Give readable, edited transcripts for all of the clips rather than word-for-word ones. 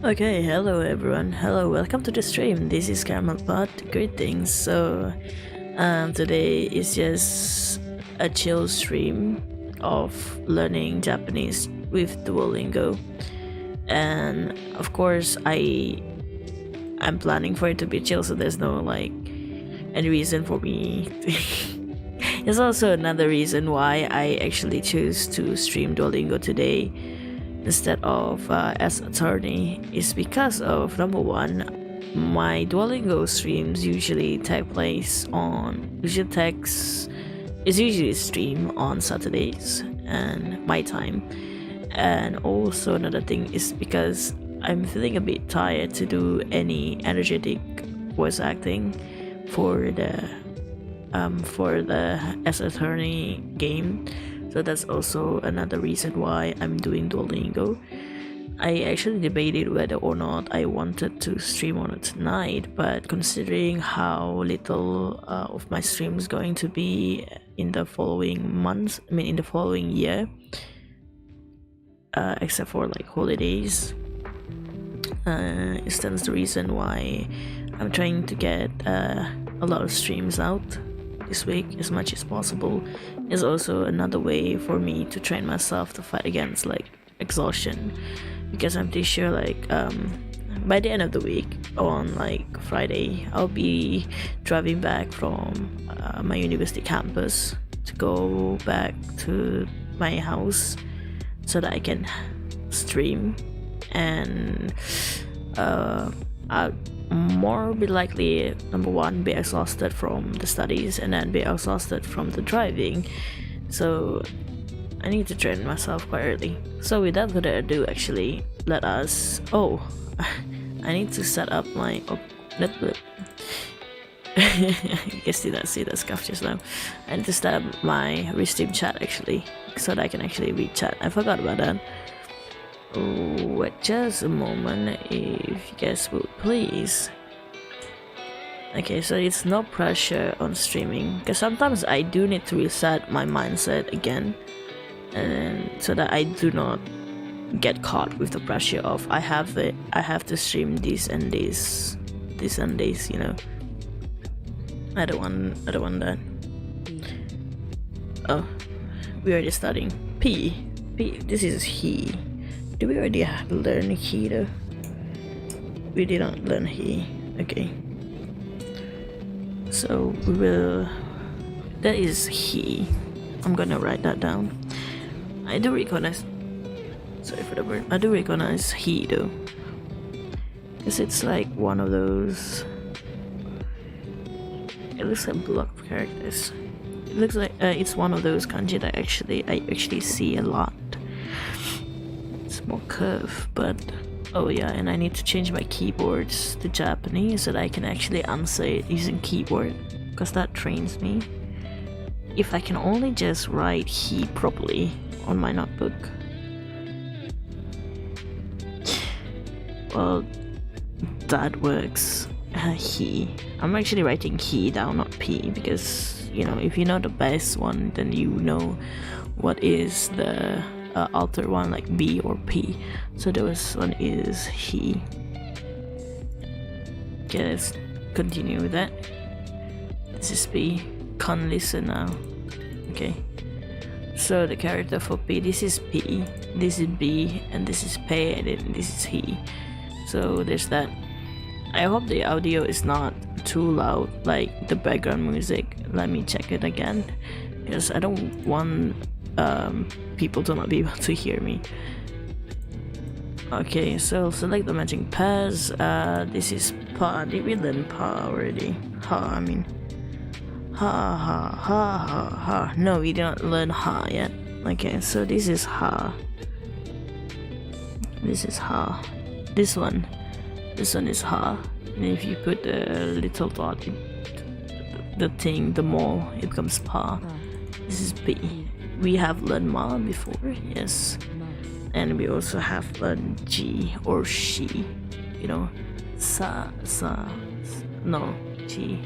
Okay, hello everyone. Hello, welcome to the stream. This is CarameltPud. Greetings. Today is just a chill stream of learning Japanese with Duolingo, and of course, I'm planning for it to be chill, so there's no like any reason for me. It's also another reason why I actually choose to stream Duolingo today instead of as attorney is because of number one, my Duolingo streams usually take place on usually stream on Saturdays and my time, and also another thing is because I'm feeling a bit tired to do any energetic voice acting for the as attorney game. So that's also another reason why I'm doing Duolingo. I actually debated whether or not I wanted to stream on it tonight, but considering how little of my stream is going to be in the following months, in the following year, except for like holidays, it stands the reason why I'm trying to get a lot of streams out this week as much as possible. Is also another way for me to train myself to fight against like exhaustion, because I'm pretty sure like by the end of the week on like Friday I'll be driving back from my university campus to go back to my house so that I can stream, and I'll more be likely, number one, be exhausted from the studies and then be exhausted from the driving. So I need to train myself quite early. So without further ado, actually, let us I need to set up my network. You can see that scuff just now. I need to set up my restream chat actually, so that I can actually read chat. I forgot about that. Wait just a moment, if you guys would please. Okay, so it's no pressure on streaming, because sometimes I do need to reset my mindset again, and so that I do not get caught with the pressure of I have to stream this and this and this, you know. I don't want that. Oh, we're already studying P. This is he. Do we already learn he though? We did not learn he. Okay. So we will. That is he. I'm gonna write that down. I do recognize. Sorry for the word. I do recognize he though, because it's like one of those. It looks like block of characters. It looks like it's one of those kanji that I actually see a lot. More curve, but oh yeah, and I need to change my keyboards to Japanese so that I can actually answer it using keyboard, because that trains me. If I can only just write he properly on my notebook, well, that works. He. I'm actually writing he down, not p, because you know, if you know the base one, then you know what is the alter one, like B or P. So this one is he. Okay, let's continue with that. This is P. Can't listen now. Okay. So the character for P, this is P, this is B, and this is P, and then this is he. So there's that. I hope the audio is not too loud, like the background music. Let me check it again, because I don't want people to not be able to hear me. Okay, so select the matching pairs. This is pa. Did we learn pa already? Ha, I mean. Ha. No, we didn't learn ha yet. Okay, so this is ha. This is ha. This one is ha. And if you put the little dot, the mole, it becomes pa. This is b. We have learned ma before, yes, and we also have learned g or she, you know, no, g.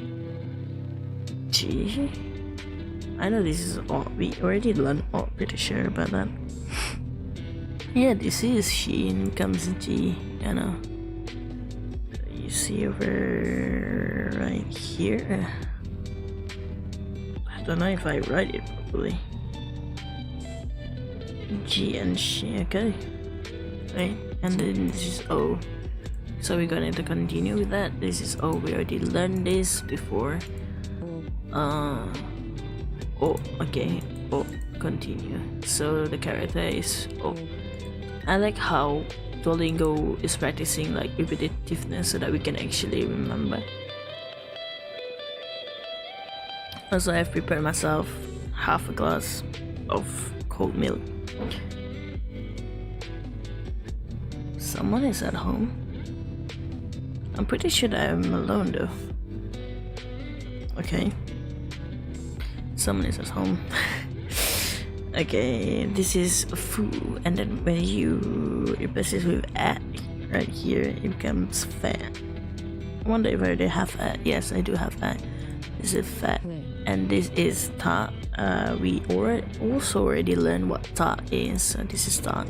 I know this is all, we already learned all, pretty sure about that. Yeah, this is Sheen comes G, you know. You see over right here. I don't know if I write it properly. G and She, okay. Right, and then this is O. So we're going to continue with that. This is O. We already learned this before. Oh, okay. Oh, continue. So the character is O. I like how Duolingo is practicing like repetitiveness so that we can actually remember. Also, I've prepared myself half a glass of cold milk. Someone is at home. I'm pretty sure that I'm alone though. Okay. Someone is at home. Okay, this is foo, and then when you replace it with at right here, it becomes fat. I wonder if I already have at. Yes, I do have at. This is fat, and this is ta. We also already learned what ta is. So this is ta,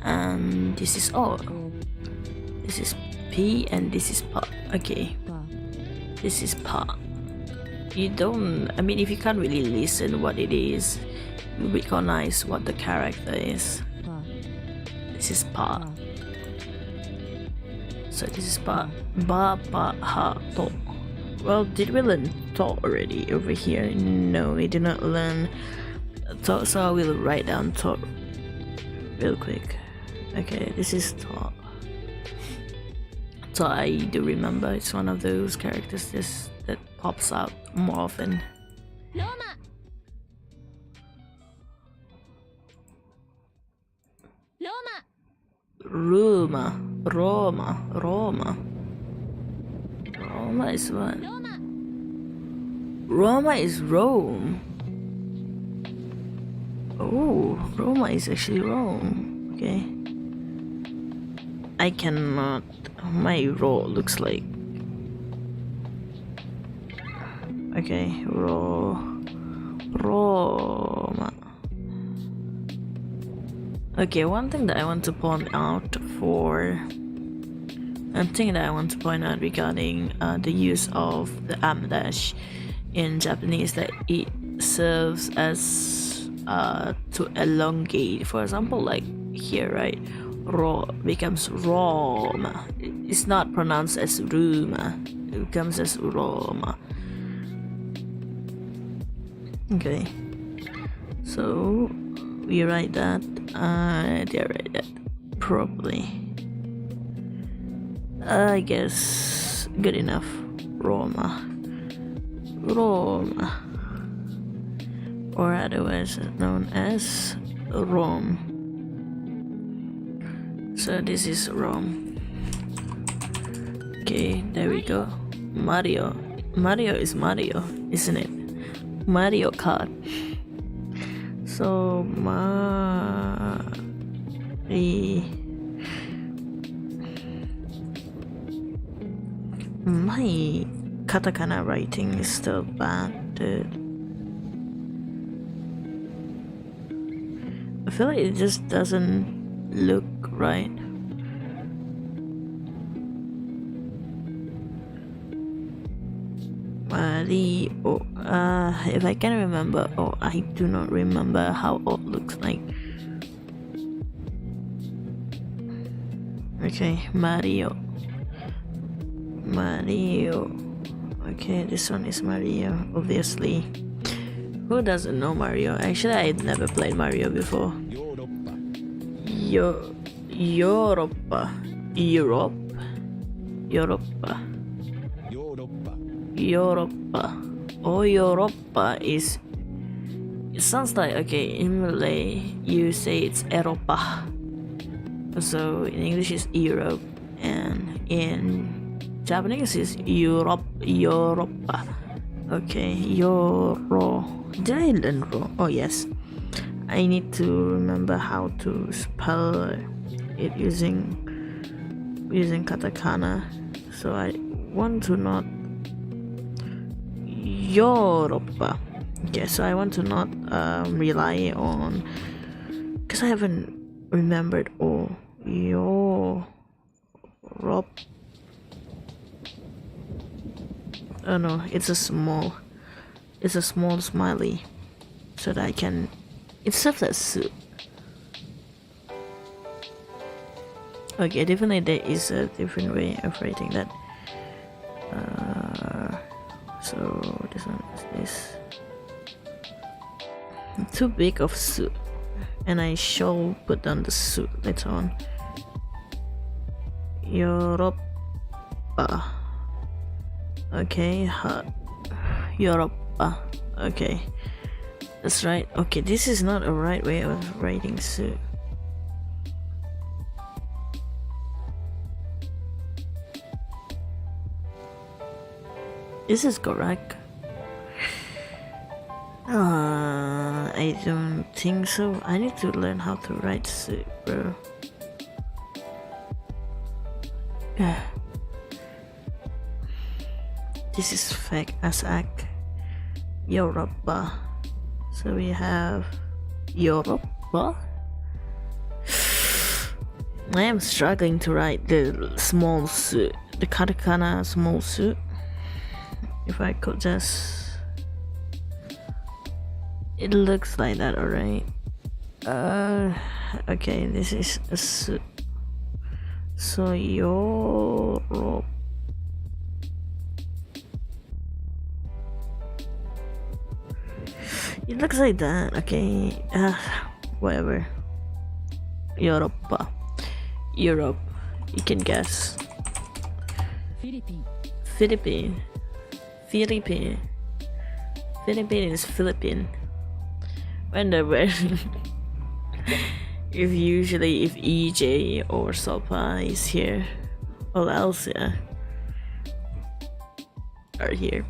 and this is o. This is p, and this is pa. Okay, this is pa. You don't. I mean, if you can't really listen what it is, you recognize what the character is. This is pa. So this is pa. Ba pa ha to. Well, did we learn to already over here? No, we did not learn to, so I will write down to real quick. Okay, this is to. So I do remember it's one of those characters that pops out more often. Roma. Roma is what? Roma is Rome. Oh, Roma is actually Rome. Okay. I cannot. My roll looks like. Okay, Roma. Okay, one thing that I want to point out regarding the use of the dash in Japanese, that it serves as to elongate. For example, like here, right? Ro becomes Roma. It's not pronounced as Ruma. It becomes as Roma. Okay. So we write that. Did I write that properly? I guess good enough. Roma, or otherwise known as Rome. So this is Rome. Okay, there we go. Mario is Mario, isn't it? Mario Kart. So my katakana writing is still bad, dude. I feel like it just doesn't look right. Mario. If I can remember, I do not remember how it looks like. Okay, Mario. Okay, this one is Mario, obviously. Who doesn't know Mario? Actually, I never played Mario before. Europa. Oh, Europa is. It sounds like, okay, in Malay you say it's Eropa. So in English it's Europe, and in Japanese is Europa. Okay, Euro. Did I learn Ro? Oh yes. I need to remember how to spell it using katakana. So I want to not Europa. Okay, so I want to not rely on, because I haven't remembered all. Yo, Rob. Oh no, it's a small smiley, so that I can. It serves as soup. Okay, definitely there is a different way of writing that. So this one is this. Too big of soup, and I shall put down the soup later on. Europa. Okay, Europa. Okay, that's right. Okay, this is not a right way of writing soup. This is correct. I don't think so. I need to learn how to write soup, bro. This is fake as act. Europa. So we have Europa. I am struggling to write the small soup, the katakana small soup. If I could just, it looks like that, alright. Okay, this is a soup. So Europe. It looks like that. Okay, whatever. Europa. Europe. You can guess. Philippine. Philippine is Philippine. Whenever if EJ or Sopa is here, or Elsa are here,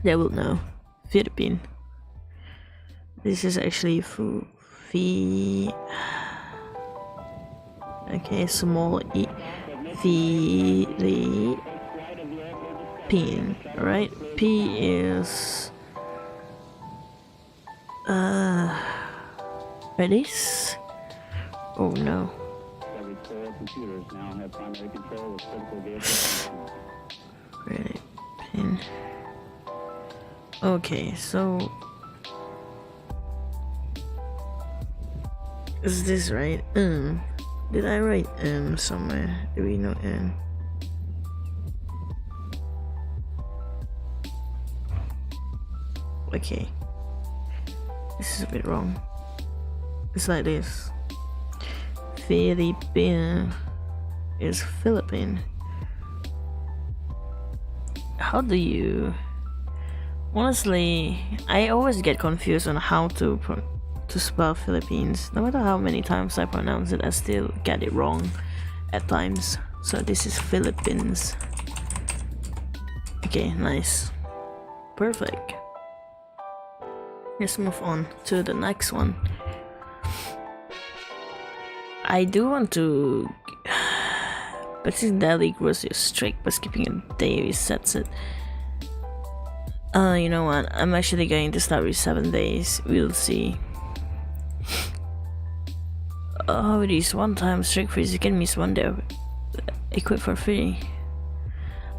they will know. Philippine. This is actually okay, small e. Philippine, right? P is ready? Oh no. Computers now have primary control of critical vehicles. Ready pin. Okay, so is this right? Did I write somewhere? Do we know Okay, this is a bit wrong. It's like this. Philippine is Philippine. How do you? Honestly, I always get confused on how to spell Philippines. No matter how many times I pronounce it, I still get it wrong at times. So this is Philippines. Okay, nice. Perfect. Let's move on to the next one. I do want to, but since daily grows your streak, but skipping a day resets it. You know what? I'm actually going to start with 7 days. We'll see. Oh, these one-time streak freeze, you can miss one day. Equip for free.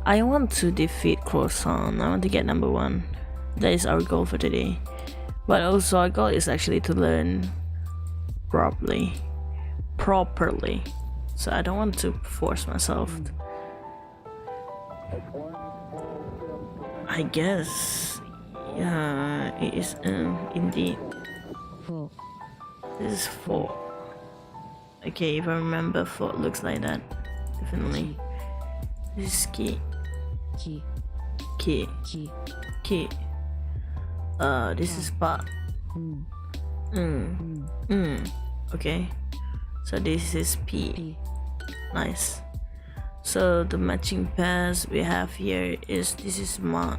I want to defeat Croissant. I want to get number 1. That is our goal for today. But also our goal is actually to learn properly. So I don't want to force myself. I guess, yeah, it is indeed. This is 4. Okay, if I remember, 4 looks like that. Definitely. This is key. This is pa. Okay. So this is P. Nice. So the matching pairs we have here is this is ma.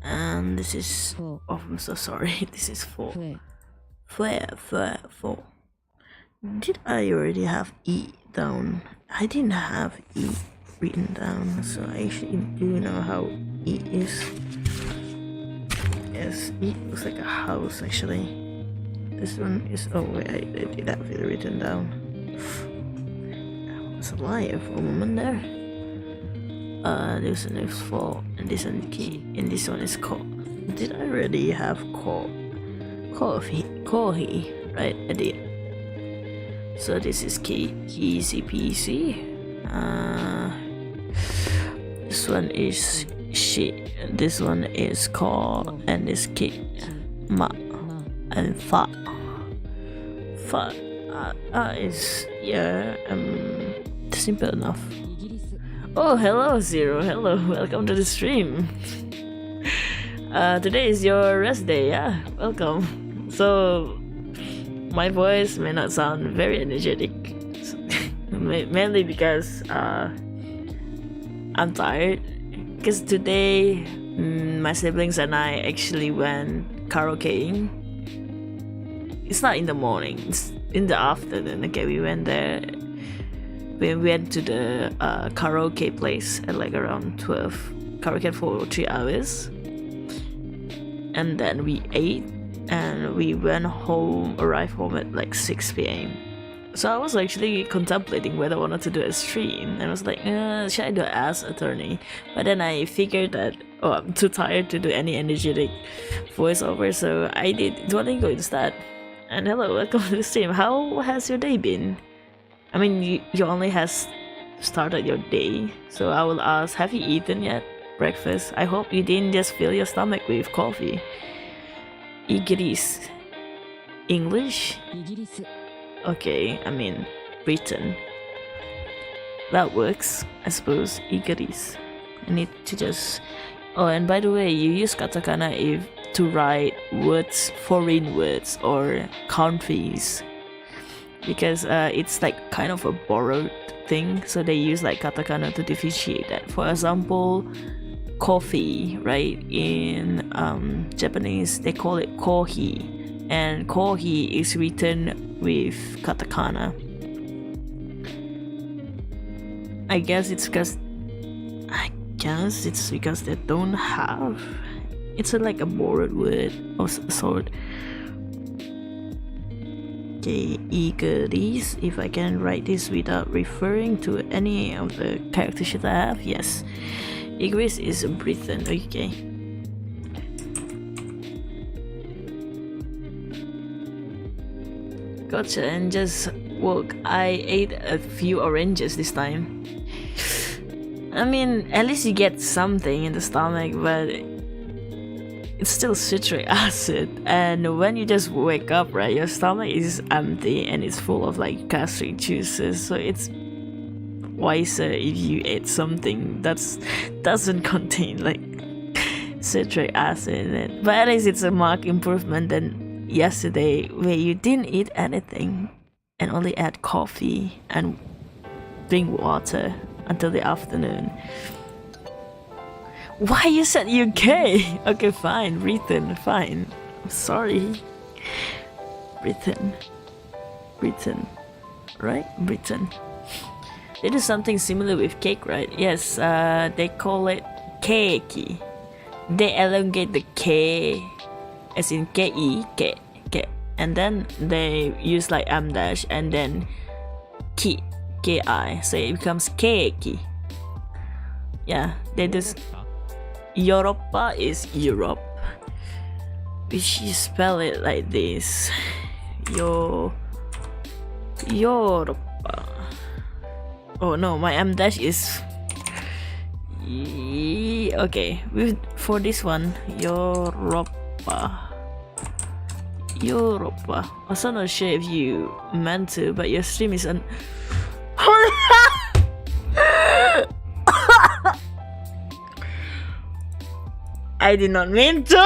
And this is oh, I'm so sorry. This is 4. 4. Did I already have E down? I didn't have E written down, so I actually do know how E is. Yes, E looks like a house actually. This one is. Oh wait, I did have it written down. I was alive for a moment there. This one is for, and this one key, and this one is called. Did I already have coffee? Right, I did. So this is key, easy peasy. This one is she. This one is called, and this key, ma, and fa. Fa is simple enough. Oh, hello Zero. Hello, welcome to the stream. Today is your rest day. Yeah, welcome. So my voice may not sound very energetic, mainly because I'm tired. Because today my siblings and I actually went karaokeing. It's not in the morning, it's in the afternoon. Okay, we went there. We went to the karaoke place at like around 12. Karaoke for 3 hours. And then we ate and we went home, arrived home at like 6 p.m. So I was actually contemplating whether I wanted to do a stream. And I was like, should I do an Ask Attorney? But then I figured that, I'm too tired to do any energetic voiceover, so I did Duolingo instead. And hello, welcome to the stream. How has your day been? I mean, you only has started your day, so I will ask, have you eaten yet? Breakfast? I hope you didn't just fill your stomach with coffee. Igris. English? Okay, I mean, Britain. That works, I suppose. Igris. I need to just... Oh, and by the way, you use katakana to write words, foreign words, or countries. Because it's like kind of a borrowed thing, so they use like katakana to differentiate that. For example, coffee, right? In Japanese, they call it kohi, and kohi is written with katakana. I guess it's because they don't have. It's like a borrowed word of some sort. Okay, Igris, if I can write this without referring to any of the character sheet I have, yes. Igris is Britain, okay. Gotcha, and just woke. I ate a few oranges this time. I mean, at least you get something in the stomach, but it's still citric acid, and when you just wake up, right, your stomach is empty and it's full of like gastric juices, so it's wiser if you ate something that doesn't contain like citric acid in it. But at least it's a marked improvement than yesterday where you didn't eat anything and only had coffee and drink water until the afternoon. Why you said UK? Okay, fine, Britain, fine. I'm sorry. Britain, right? Britain. They do something similar with cake, right? Yes, they call it keiki. They elongate the K as in K-E, K, and then they use like M dash and then ki, K-I, so it becomes keiki. Yeah, they just... Europa is Europe. We should spell it like this. Europa. Oh no, my M dash is... Okay, for this one, Europa. I was not sure if you meant to, but your stream is on... I did not mean to!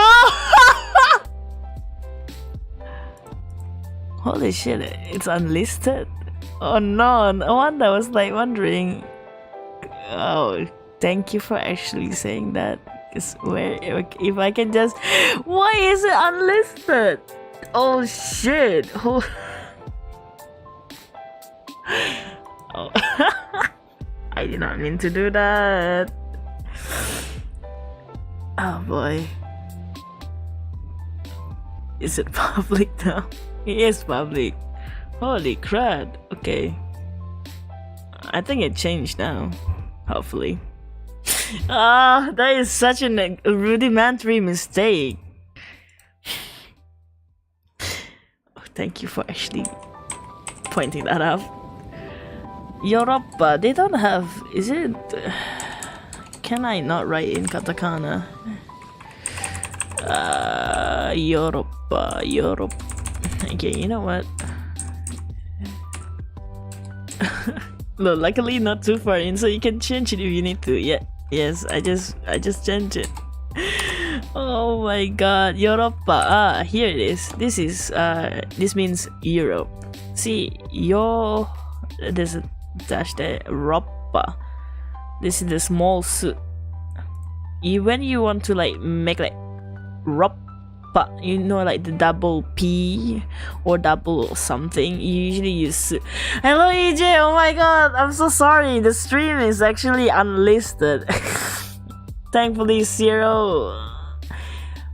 Holy shit, it's unlisted? Oh no, no wonder I was like wondering. Oh, thank you for actually saying that. Because if I can just... Why is it unlisted? Oh shit! Oh. I did not mean to do that. Oh boy. Is it public now? It is public. Holy crap. Okay. I think it changed now. Hopefully. Ah, that is such a rudimentary mistake. Oh, thank you for actually pointing that out. Europa, they don't have. Is it? Can I not write in katakana? Europa, Europe. Okay, you know what? Look, luckily not too far in, so you can change it if you need to. Yeah, yes, I just changed it. Oh my god, Europa. Ah, here it is. This means Europe. See, there's a dash there. Europa. This is the small suit. When you want to like make like Europa, you know, like the double P or double something, you usually use suit. Hello EJ, oh my god, I'm so sorry, the stream is actually unlisted. Thankfully Zero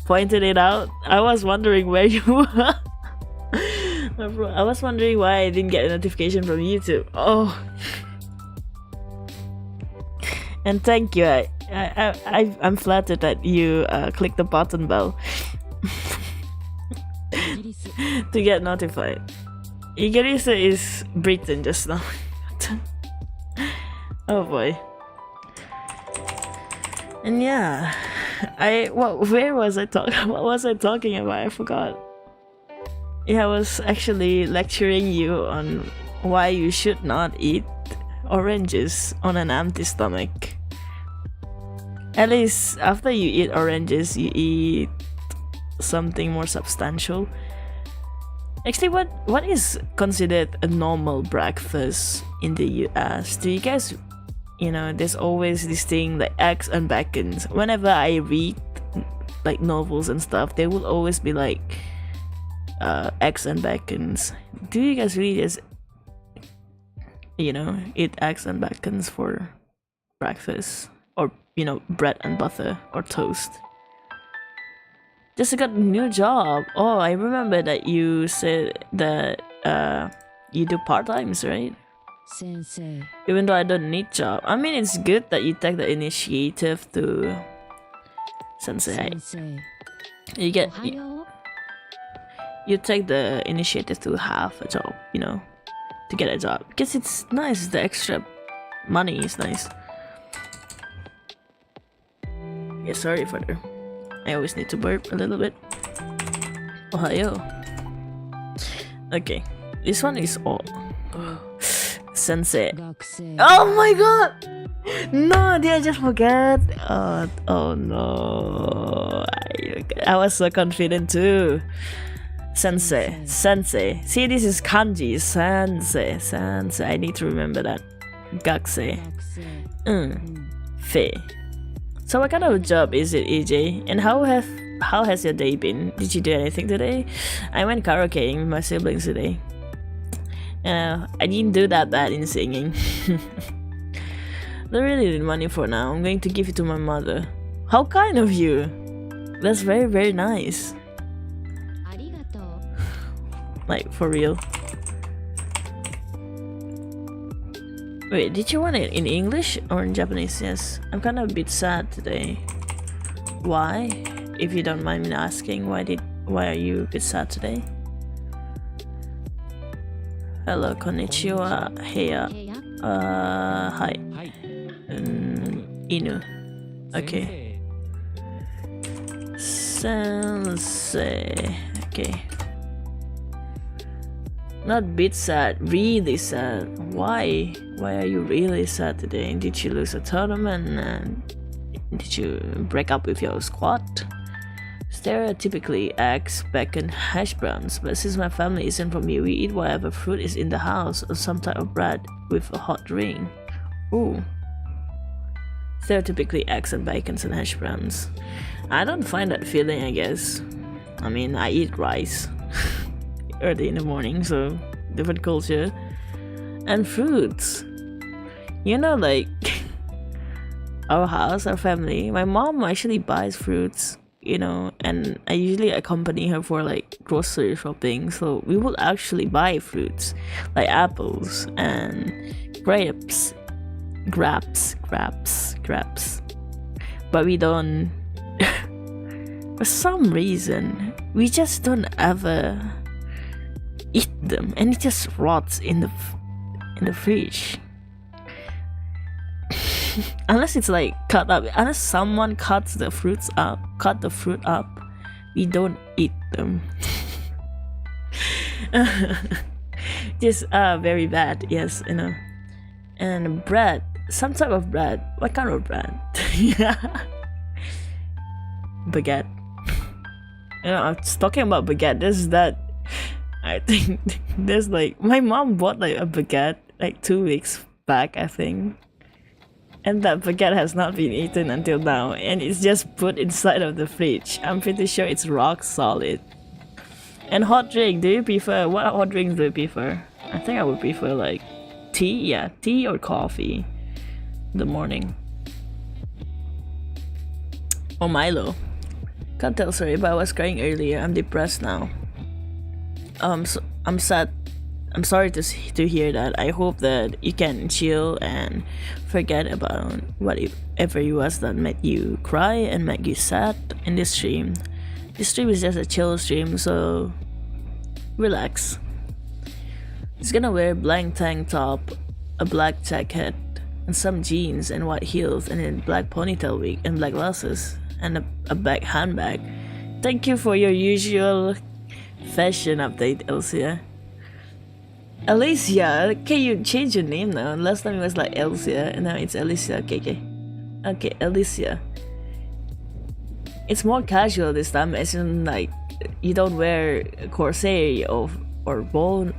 pointed it out. I was wondering where you were. I was wondering why I didn't get a notification from YouTube. Oh. And thank you, I'm flattered that you clicked the button bell to get notified. Igarisa is Britain just now. Oh boy. And yeah, where was I talking? What was I talking about? I forgot. Yeah, I was actually lecturing you on why you should not eat oranges on an empty stomach. At least after you eat oranges, you eat something more substantial. Actually, what is considered a normal breakfast in the US? Do you guys, there's always this thing like eggs and bacons. Whenever I read like novels and stuff, there will always be like eggs and bacons. Do you guys really just eat eggs and bacons for breakfast, or bread and butter or toast? Just got a new job. Oh, I remember that you said that you do part-times, right? Sensei. Even though I don't need job. I mean, it's good that you take the initiative to Sensei. You take the initiative to have a job, to get a job, because it's nice. The extra money is nice. Yeah, sorry for the. I always need to burp a little bit. Ohio. Okay, this one is all. Sensei. Oh my god! No, did I just forget? Oh no. I was so confident too. Sensei. See, this is kanji. Sensei. I need to remember that. Gakusei. Fei. So what kind of job is it, EJ? And how has your day been? Did you do anything today? I went karaokeing with my siblings today. I didn't do that bad in singing. Don't really need money for now. I'm going to give it to my mother. How kind of you! That's very, very nice. Like, for real. Wait, did you want it in English or in Japanese? Yes. I'm kind of a bit sad today. Why? If you don't mind me asking, why are you a bit sad today? Hello, konnichiwa, heya. Hi. Inu. Okay. Sensei. Okay. Not bit sad, really sad. Why? Why are you really sad today? Did you lose a tournament? And did you break up with your squad? Stereotypically, eggs, bacon, hash browns, but since my family isn't from here, we eat whatever fruit is in the house or some type of bread with a hot drink. Ooh. Stereotypically, eggs and bacons and hash browns. I don't find that feeling, I guess. I mean, I eat rice early in the morning, so different culture. And fruits. Like our house, our family, my mom actually buys fruits you know, and I usually accompany her for like grocery shopping, so we will actually buy fruits like apples and grapes, grapes, but we don't. For some reason, we just don't ever eat them, and it just rots in the fridge. Unless it's like cut up, unless someone cuts the fruit up, we don't eat them. Just very bad, yes, you know. And bread, some type of bread. What kind of bread? Yeah, baguette. You know, I was talking about baguette. There's that. I think there's like my mom bought like a baguette like 2 weeks back, I think. And that baguette has not been eaten until now, and it's just put inside of the fridge. I'm pretty sure it's rock solid. And hot drink, do you prefer, what hot drinks do you prefer? I think I would prefer like tea, yeah, tea or coffee in the morning. Or Milo. Can't tell, sorry, but I was crying earlier. I'm depressed now. So I'm sad. I'm sorry to hear that. I hope that you can chill and forget about whatever it was that made you cry and made you sad in this stream. This stream is just a chill stream, so relax. He's gonna wear a blank tank top, a black jacket, and some jeans and white heels, and a black ponytail wig and black glasses and a black handbag. Thank you for your usual fashion update, Elsia. Alicia, can you change your name now? Last time it was like Elsia, and now it's Alicia. Okay, Alicia. It's more casual this time, as in like you don't wear corset or ball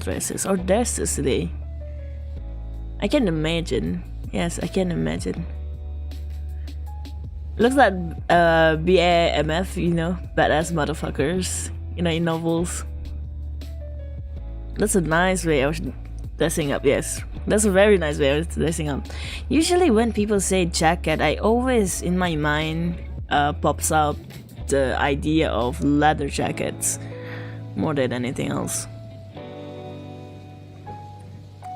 dresses or dresses today. I can imagine. Yes, I can imagine. Looks like BAMF, you know, badass motherfuckers, you know, in novels. That's a nice way of dressing up, yes. That's a very nice way of dressing up. Usually when people say jacket, I always, in my mind, pops up the idea of leather jackets more than anything else.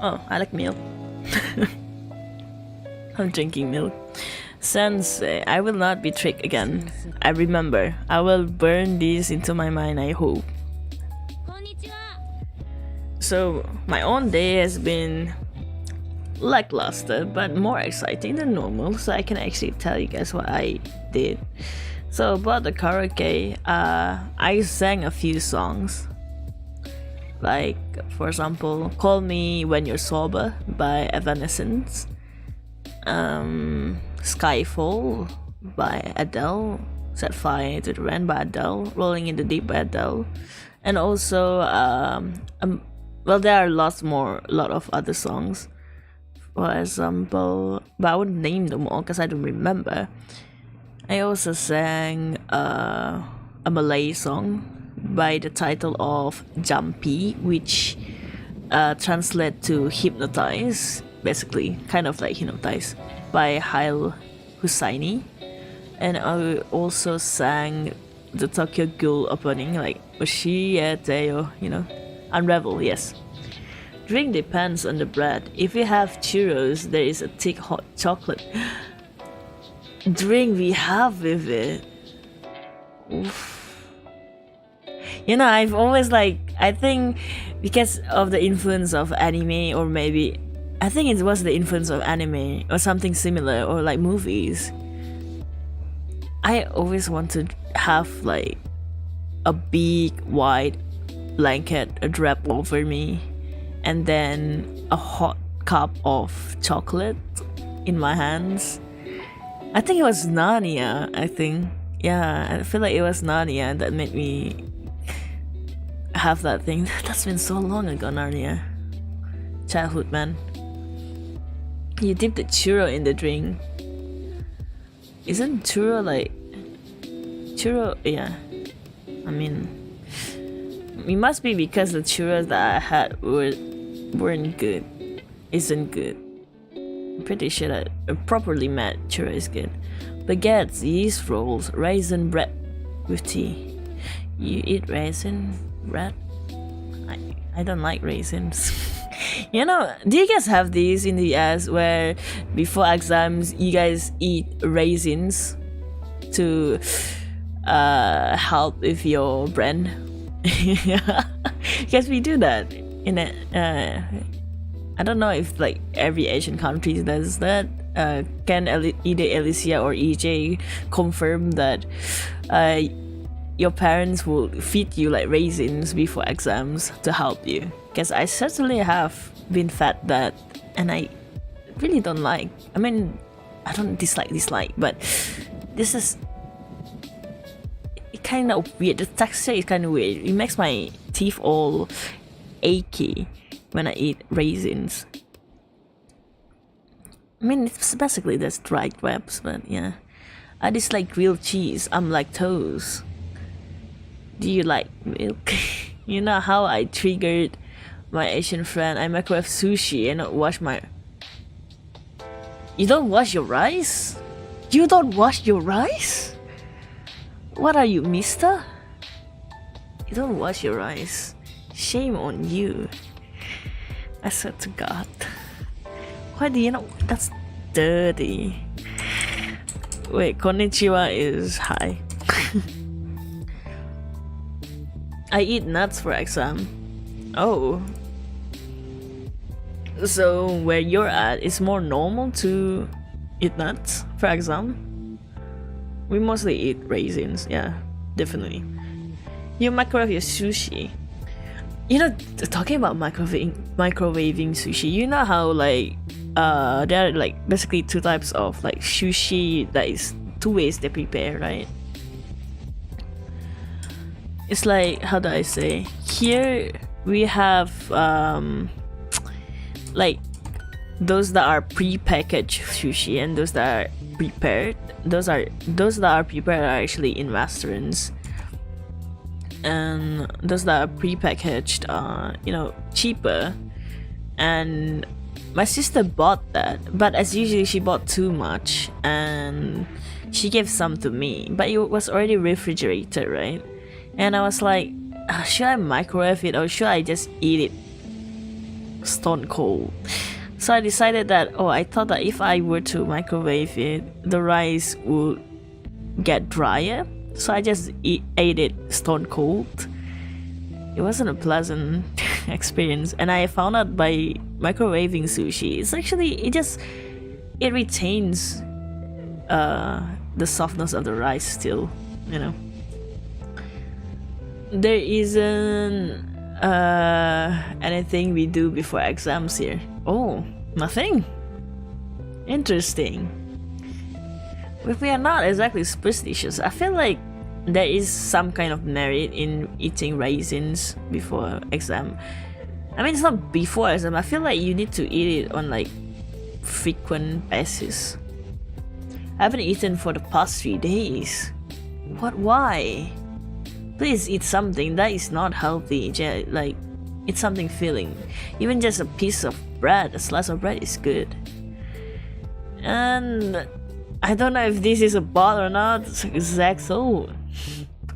Oh, I like milk. I'm drinking milk. Sensei, I will not be tricked again. I remember. I will burn this into my mind, I hope. So, my own day has been lackluster, but more exciting than normal, so I can actually tell you guys what I did. So, about the karaoke, I sang a few songs. Like, for example, Call Me When You're Sober by Evanescence. Skyfall by Adele. Set Fire to the Rain by Adele. Rolling in the Deep by Adele. And also, well, there are a lot of other songs. For example, but I wouldn't name them all because I don't remember. I also sang a Malay song by the title of Jumpy, which translates to hypnotize, basically, kind of like hypnotize, by Hail Hussaini. And I also sang the Tokyo Ghoul opening, like Oshie, you know, Unravel, yes. Drink depends on the bread. If you have churros, there is a thick hot chocolate drink we have with it. Oof. You know, I've always I think because of the influence of anime, or maybe I think it was the influence of anime or something similar, or like movies. I always want to have like a big white blanket wrapped over me, and then a hot cup of chocolate in my hands. I think it was Narnia, I think. Yeah, I feel like it was Narnia that made me have that thing. That's been so long ago, Narnia. Childhood, man. You dip the churro in the drink. Isn't churro like... Churro, yeah. I mean... It must be because the churros that I had weren't good. Isn't good. Pretty sure that a properly made churro is good. Baguettes, yeast rolls, raisin bread with tea. You eat raisin bread? I don't like raisins. You know, do you guys have these in the US where before exams you guys eat raisins to help with your brain? Because we do that in a I don't know if like every Asian country does that. Can either Alicia or EJ confirm that your parents will feed you like raisins before exams to help you? Because I certainly have been fed that, and I really don't like. I mean, I don't dislike, but this is kind of weird. The texture is kind of weird. It makes my teeth all achy when I eat raisins. I mean, it's basically just dried grapes, but yeah. I dislike grilled cheese. I'm lactose. Do you like milk? You know how I triggered my Asian friend? I microwave sushi and not wash my... You don't wash your rice? You don't wash your rice? What are you, mister? You don't wash your rice. Shame on you. I swear to God. Why do you know? That's dirty. Wait, konnichiwa is hi. I eat nuts for exam. Oh. So where you're at, it's more normal to eat nuts for exam? We mostly eat raisins, yeah, definitely. You microwave your sushi. You know, talking about microwaving sushi, you know how like there are like basically two types of like sushi, that is two ways they prepare, right? It's like, how do I say? Here we have like those that are pre-packaged sushi and those that are prepared. Those that are prepared are actually in restaurants, and those that are pre-packaged are, you know, cheaper. And my sister bought that, but as usually she bought too much and she gave some to me, but it was already refrigerated, right? And I was like, should I microwave it or should I just eat it stone cold? So I decided that, I thought that if I were to microwave it, the rice would get drier. So I just ate it stone cold. It wasn't a pleasant experience, and I found out by microwaving sushi, it's actually, it retains the softness of the rice still, you know. There isn't anything we do before exams here. Oh, nothing? Interesting. If we are not exactly superstitious, I feel like there is some kind of merit in eating raisins before exam. I mean, it's not before exam. I feel like you need to eat it on like frequent basis. I haven't eaten for the past 3 days. What? Why? Please eat something that is not healthy. Like, it's something filling. Even just a piece of bread, a slice of bread is good. And I don't know if this is a bot or not. Zach, so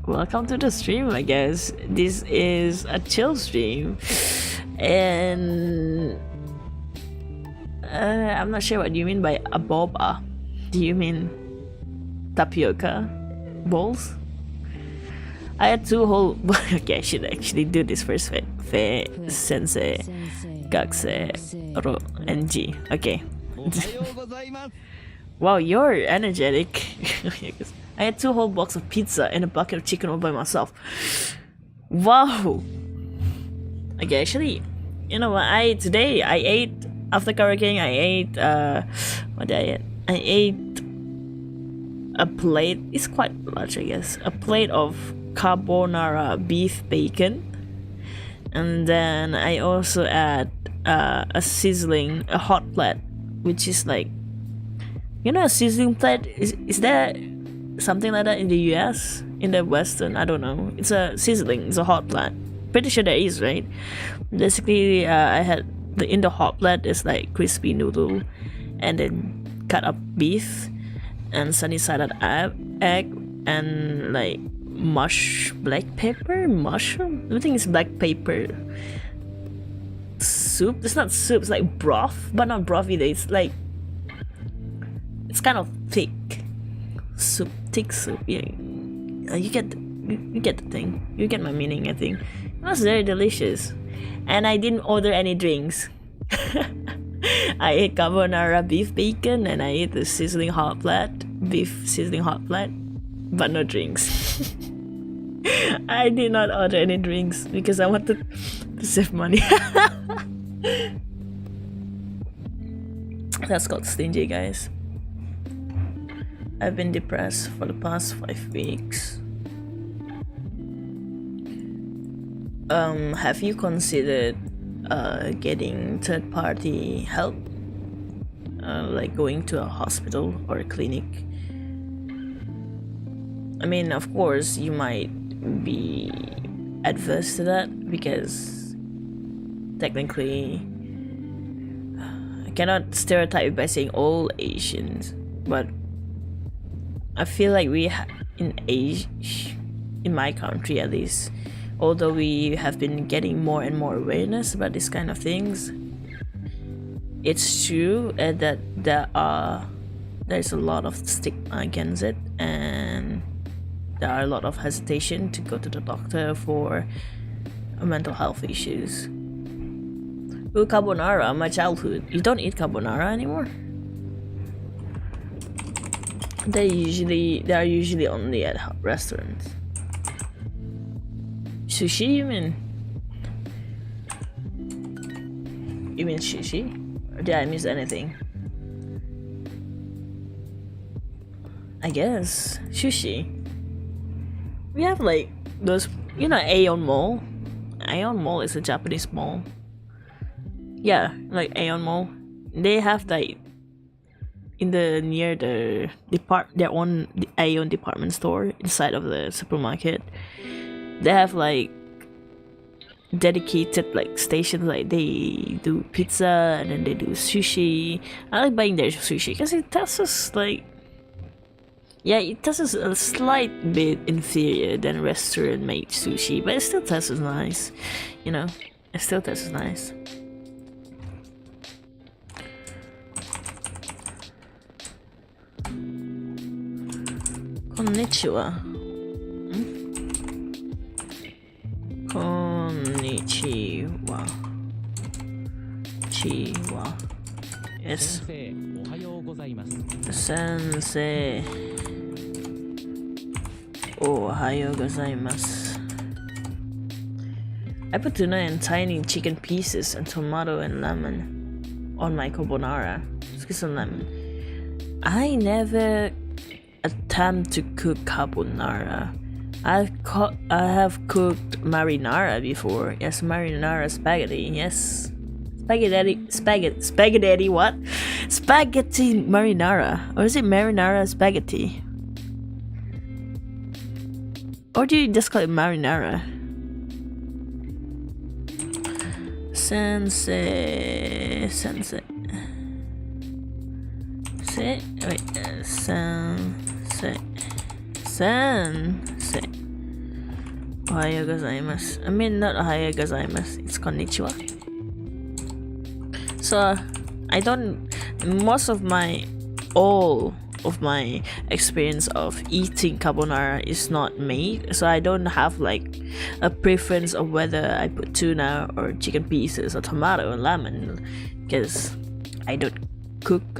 welcome to the stream, I guess. This is a chill stream. And I'm not sure what you mean by a boba. Do you mean tapioca balls? I had 2 whole... Okay, I should actually do this first. Fe, sensei, gakse, ro, and G. Okay. Wow, you're energetic. I had 2 whole boxes of pizza and a bucket of chicken all by myself. Wow. Okay, actually, you know what? Today I ate, after karaoke, I ate what did I eat? I ate a plate. It's quite large, I guess. A plate of carbonara beef bacon, and then I also add a hot plate, which is like, you know, a sizzling plate. Is there something like that in the US, in the Western? I don't know. It's a hot plate. Pretty sure there is, right? Basically, I had in the hot plate is like crispy noodle, and then cut up beef and sunny side up egg and like black pepper mushroom. I think it's black pepper soup. It's not soup, it's like broth, but not broth either. It's like, it's kind of thick soup. Yeah, you get the thing. You get my meaning, I think. It was very delicious, and I didn't order any drinks. I ate carbonara beef bacon, and I ate the beef sizzling hot plate, but no drinks. I did not order any drinks because I wanted to save money. That's called stingy, guys. I've been depressed for the past 5 weeks. Have you considered getting third-party help? Like going to a hospital or a clinic? I mean, of course, you might be adverse to that because technically, I cannot stereotype by saying all Asians, but I feel like in my country at least, although we have been getting more and more awareness about these kind of things, it's true that there's a lot of stigma against it, and there are a lot of hesitation to go to the doctor for mental health issues. Ooh, carbonara, my childhood. You don't eat carbonara anymore? They are usually only at restaurants. Sushi, you mean? You mean sushi? Or did I miss anything? I guess sushi. We have like those, you know, Aeon Mall. Aeon Mall is a Japanese mall. Yeah, like Aeon Mall. They have like near their own Aeon department store inside of the supermarket. They have like dedicated like stations, like they do pizza and then they do sushi. I like buying their sushi because it tastes like, yeah, it tastes a slight bit inferior than restaurant made sushi, but it still tastes nice, you know. It still tastes nice. Konnichiwa. Konnichiwa. Chiwa. Yes. Sensei. Ohayou gozaimasu. I put tuna and tiny chicken pieces and tomato and lemon on my carbonara. Let's some lemon. I never attempt to cook carbonara. I have cooked marinara before. Yes, marinara spaghetti. Yes, spaghetti. What? Spaghetti marinara, or is it marinara spaghetti? Or do you just call it marinara? Sensei. Ohayou gozaimasu. I mean, not ohayou gozaimasu. It's konnichiwa. So, all of my experience of eating carbonara is not made, so I don't have like a preference of whether I put tuna or chicken pieces or tomato and lemon, because I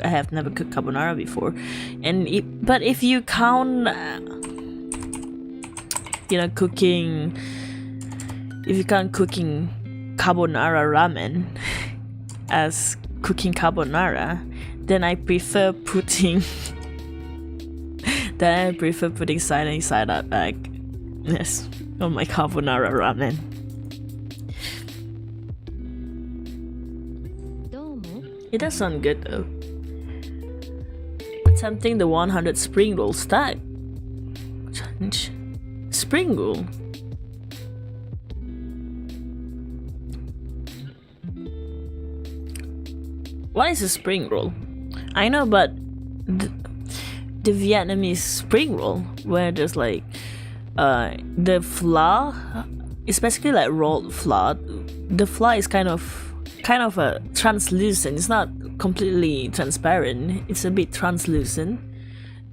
have never cooked carbonara before. But if you count cooking carbonara ramen as cooking carbonara, then I prefer putting side up egg, yes, on my carbonara ramen. It does sound good though. Attempting the 100 spring roll stack challenge. Spring roll. What is a spring roll? I know, but the Vietnamese spring roll, where there's like the flour, it's basically like rolled flour. The flour is kind of a translucent. It's not completely transparent. It's a bit translucent,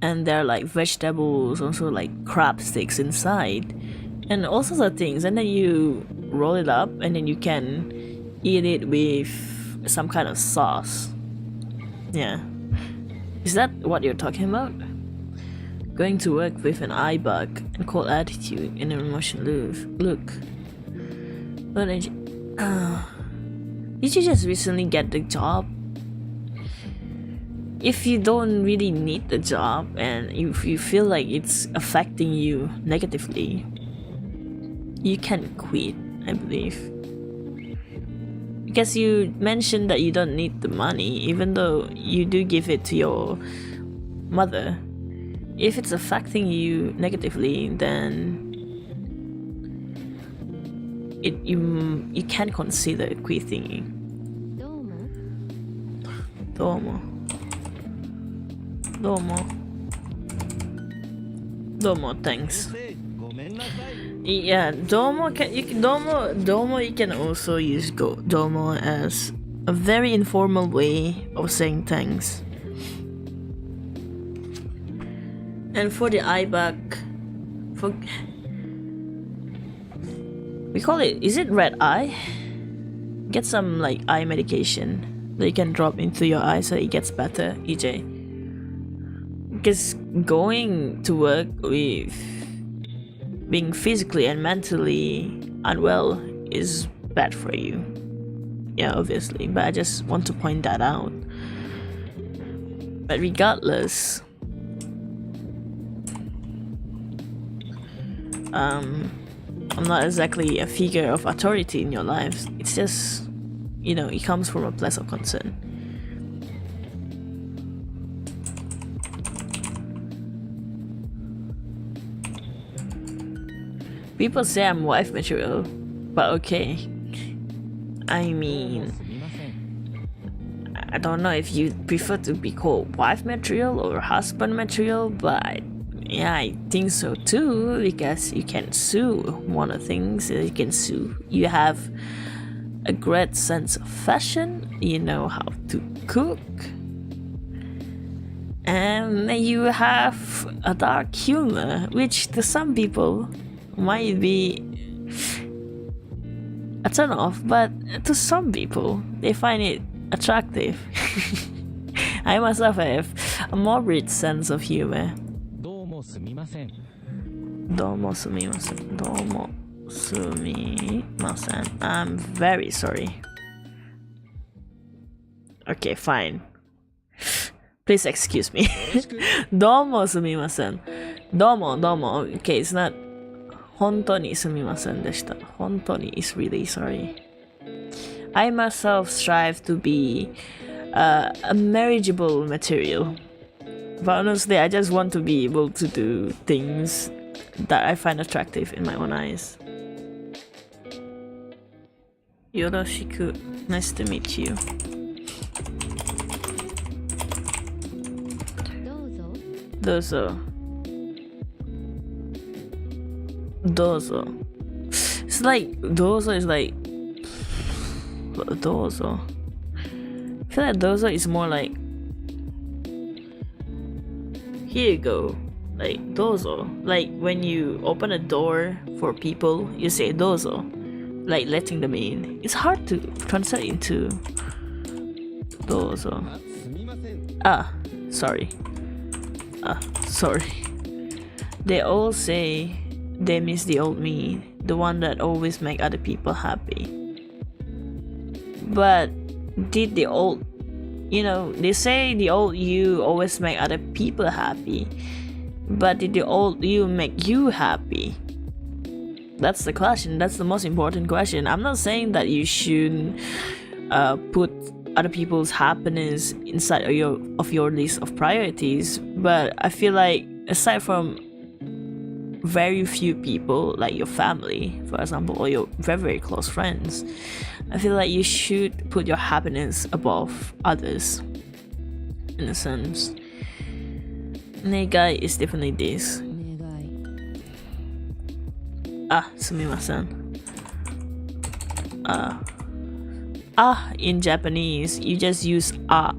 and there are like vegetables, also like crab sticks inside, and all sorts of things. And then you roll it up, and then you can eat it with some kind of sauce. Yeah. Is that what you're talking about? Going to work with an eye bug and cold attitude and an emotional look. But did you just recently get the job? If you don't really need the job and if you feel like it's affecting you negatively, you can quit, I believe. Because you mentioned that you don't need the money, even though you do give it to your mother. If it's affecting you negatively, then you can consider quitting. Domo. Thanks. Yeah, domo you can also use domo as a very informal way of saying thanks. And for the eye bug, we call it, is it red eye? Get some like eye medication that you can drop into your eye so it gets better, EJ. Because going to work with being physically and mentally unwell is bad for you. Yeah, obviously, but I just want to point that out. But regardless, I'm not exactly a figure of authority in your lives. It's just, you know, it comes from a place of concern. People say I'm wife material, but okay. I mean, I don't know if you prefer to be called wife material or husband material, but yeah, I think so too, because you can sue. One of the things is you can sue. You have a great sense of fashion, you know how to cook, and you have a dark humor, which to some people might be a turn off, but to some people they find it attractive. I myself have a morbid sense of humor. Domo sumimasen. I'm very sorry. Okay, fine. Please excuse me. Domo sumimasen. Domo. Okay, it's not 本当にすみませんでした。本当に is really sorry. I myself strive to be a marriageable material. But honestly, I just want to be able to do things that I find attractive in my own eyes. Yoroshiku. Nice to meet you. Dozo. It's like dozo is like dozo. I feel like dozo is more like here you go. Like dozo. Like when you open a door for people, you say dozo. Like letting them in. It's hard to translate into dozo. Sorry. Sorry. They all say they miss the old me, the one that always make other people happy. But did the old, you know, they say the old you always make other people happy, but did the old you make you happy? That's the question. That's the most important question. I'm not saying that you shouldn't put other people's happiness inside of your list of priorities, but I feel like aside from very few people, like your family, for example, or your very, very close friends, I feel like you should put your happiness above others. in a sense. Negai is definitely this. Sumimasen. In Japanese, you just use the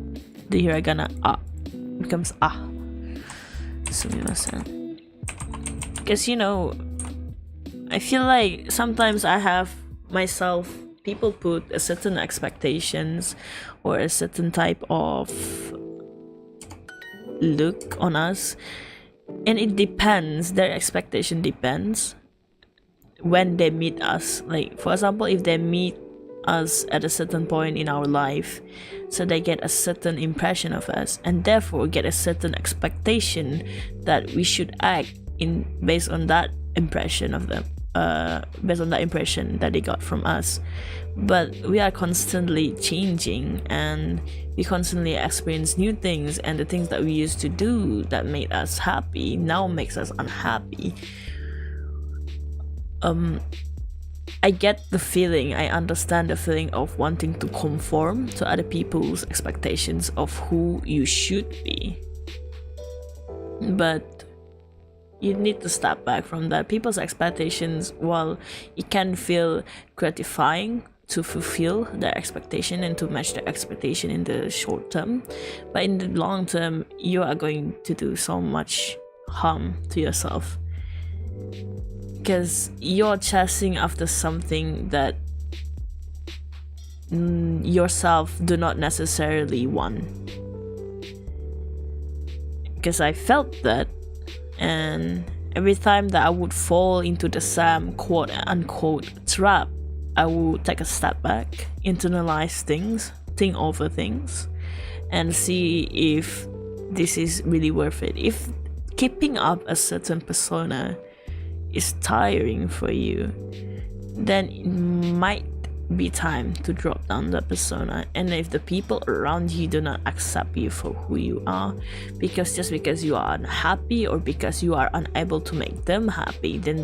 hiragana it becomes Sumimasen. Because I feel like sometimes I have myself, people put a certain expectations or a certain type of look on us, and it depends, their expectation depends when they meet us. Like, for example, if they meet us at a certain point in our life, so they get a certain impression of us and therefore get a certain expectation that we should act in based on that impression of them, based on that impression that they got from us. But we are constantly changing and we constantly experience new things, and the things that we used to do that made us happy now makes us unhappy. I get the feeling, I understand the feeling of wanting to conform to other people's expectations of who you should be. But you need to step back from that. People's expectations, while it can feel gratifying to fulfill their expectation and to match their expectation in the short term, but in the long term, you are going to do so much harm to yourself. Because you're chasing after something that yourself do not necessarily want. Because I felt that, and every time that I would fall into the same quote unquote trap, I would take a step back, internalize things, think over things, and see if this is really worth it. If keeping up a certain persona is tiring for you, then it might be time to drop down that persona. And if the people around you do not accept you for who you are, because just because you are unhappy or because you are unable to make them happy, then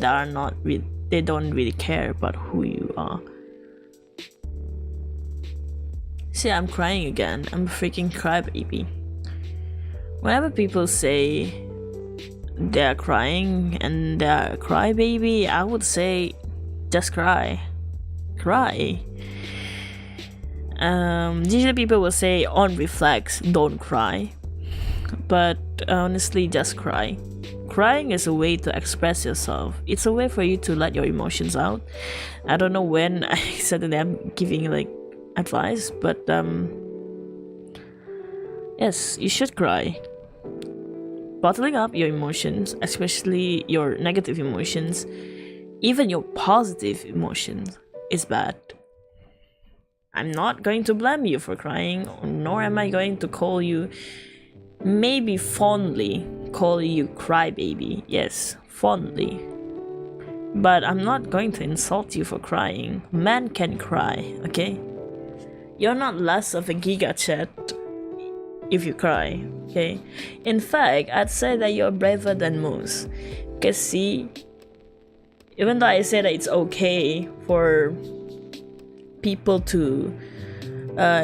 they don't really care about who you are. See, I'm crying again. I'm a freaking crybaby. Whenever people say they're crying and they're a crybaby, I would say just cry. Usually people will say on reflex, don't cry, but honestly, just cry. Crying is a way to express yourself. It's a way for you to let your emotions out. I don't know when I suddenly am giving like advice, but yes, you should cry. Bottling up your emotions, especially your negative emotions, even your positive emotions, is bad. I'm not going to blame you for crying, nor am I going to call you, maybe fondly call you crybaby. Yes, fondly. But I'm not going to insult you for crying. Men can cry, okay? You're not less of a giga chat if you cry, okay? In fact, I'd say that you're braver than most. Because see, even though I say that it's okay for people to,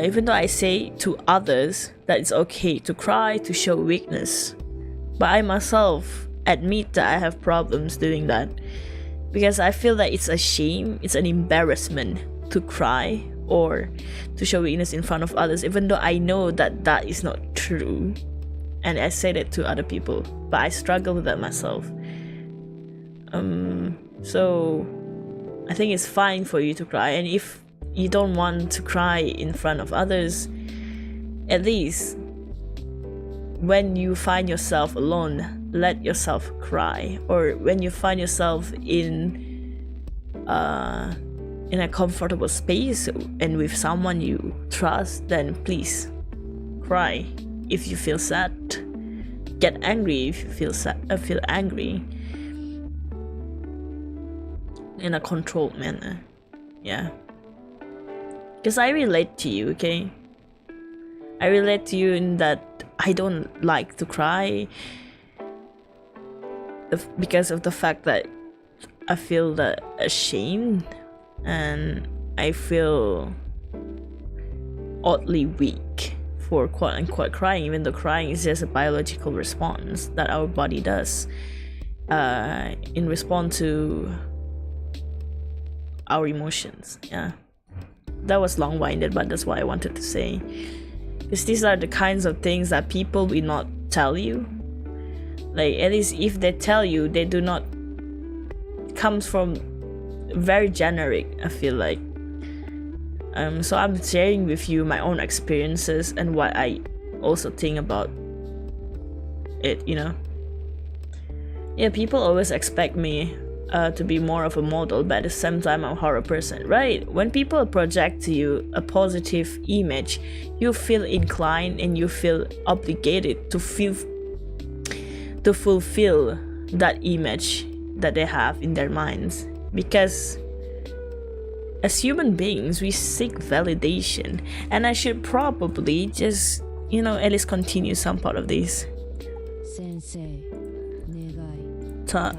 even though I say to others that it's okay to cry, to show weakness, but I myself admit that I have problems doing that. Because I feel that it's a shame, it's an embarrassment to cry or to show weakness in front of others, even though I know that that is not true. And I say that to other people, but I struggle with that myself. So I think it's fine for you to cry, and if you don't want to cry in front of others, at least when you find yourself alone, let yourself cry. Or when you find yourself in a comfortable space and with someone you trust, then please cry. If you feel sad, get angry if you feel sad, feel angry in a controlled manner. Yeah, because I relate to you, okay? I relate to you in that I don't like to cry because of the fact that I feel that ashamed and I feel oddly weak for quote-unquote crying, even though crying is just a biological response that our body does in response to our emotions. Yeah, that was long-winded, but that's what I wanted to say, because these are the kinds of things that people will not tell you. Like, at least if they tell you, they do not comes from very generic, I feel like. So I'm sharing with you my own experiences and what I also think about it, you know. Yeah, people always expect me to be more of a model, but at the same time I'm a horror person, right? When people project to you a positive image, you feel inclined and you feel obligated to fulfill that image that they have in their minds, because as human beings we seek validation, and I should probably just, you know, at least continue some part of this. Ta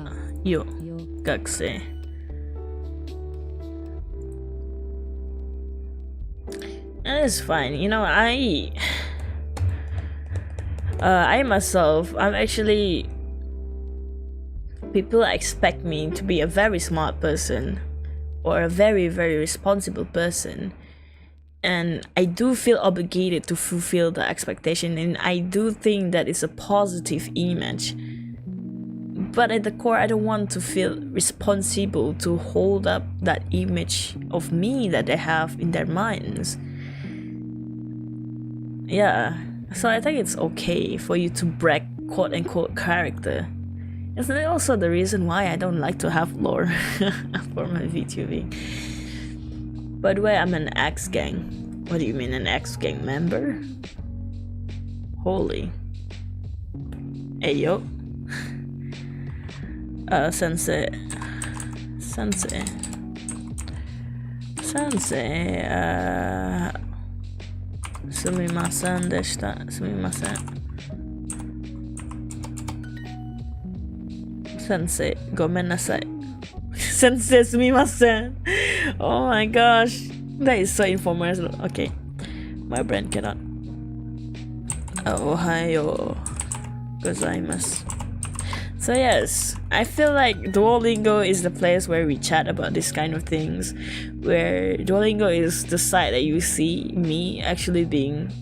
yo gakusei. And it's fine, you know. I myself, I'm actually, people expect me to be a very smart person or a very, very responsible person, and I do feel obligated to fulfill the expectation, and I do think that it's a positive image, but at the core I don't want to feel responsible to hold up that image of me that they have in their minds. Yeah, so I think it's okay for you to break quote-unquote character. It's also the reason why I don't like to have lore for my VTubing. By the way, I'm an X-gang. What do you mean, an X-gang member? Holy. Ayo. Sensei. Sumimasen deshita. Sensei, gomennasai. Sensei, sumimasen. Oh my gosh, that is so informal. Okay, my brain cannot. Ohayo gozaimasu. So yes, I feel like Duolingo is the place where we chat about this kind of things, where Duolingo is the side that you see me actually being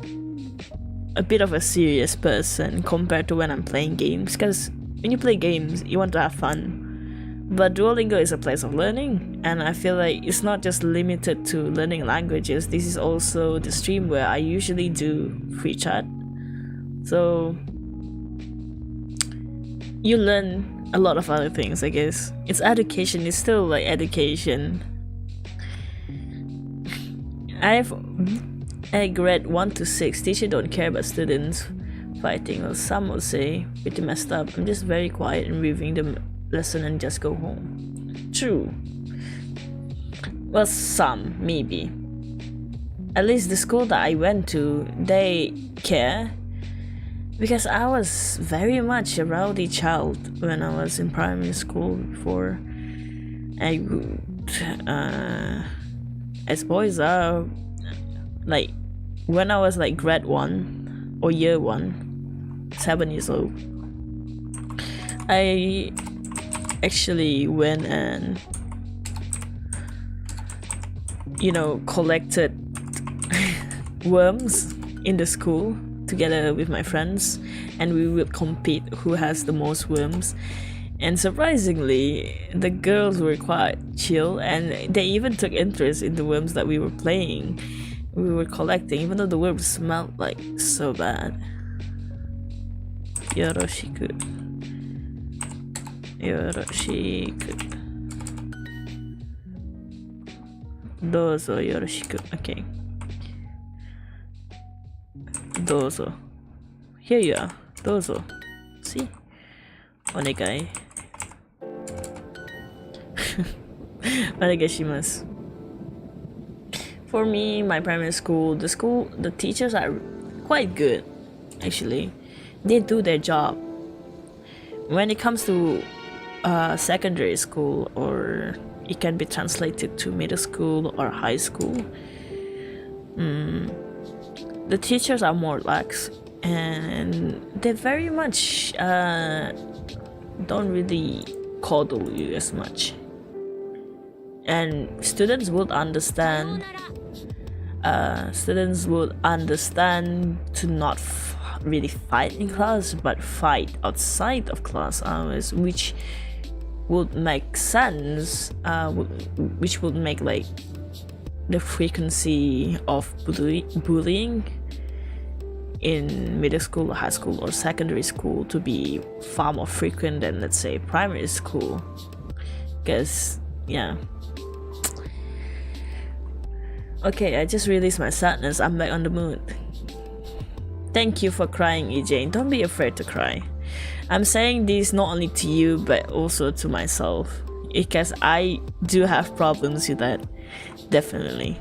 a bit of a serious person compared to when I'm playing games, because when you play games, you want to have fun. But Duolingo is a place of learning, and I feel like it's not just limited to learning languages. This is also the stream where I usually do free chat. So you learn a lot of other things, I guess. It's education, it's still like education. I've a grade 1 to 6, teacher don't care about students fighting, or some will say pretty messed up. I'm just very quiet and reviewing the lesson and just go home. True. Well, some, maybe. At least the school that I went to, they care, because I was very much a rowdy child when I was in primary school before. As boys are, like, when I was like grade 1 or year 1, 7 years old, I actually went and, you know, collected worms in the school together with my friends, and we would compete who has the most worms. And surprisingly, the girls were quite chill, and they even took interest in the worms that we were playing, we were collecting, even though the worms smelled like so bad. Yoroshiku. Dozo yoroshiku. Okay. Dozo. Here you are. Dozo. See? Onegai. Onegaishimasu. For me, my primary school, the teachers are quite good, actually. They do their job. When it comes to secondary school, or it can be translated to middle school or high school, the teachers are more lax, and they very much don't really coddle you as much. And students would understand. Students would understand to not really fight in class, but fight outside of class hours, which would make sense. Which would make like the frequency of bullying in middle school, high school, or secondary school to be far more frequent than, let's say, primary school. Because yeah. Okay, I just released my sadness. I'm back on the mood. Thank you for crying, EJ. Don't be afraid to cry. I'm saying this not only to you, but also to myself, because I do have problems with that. Definitely.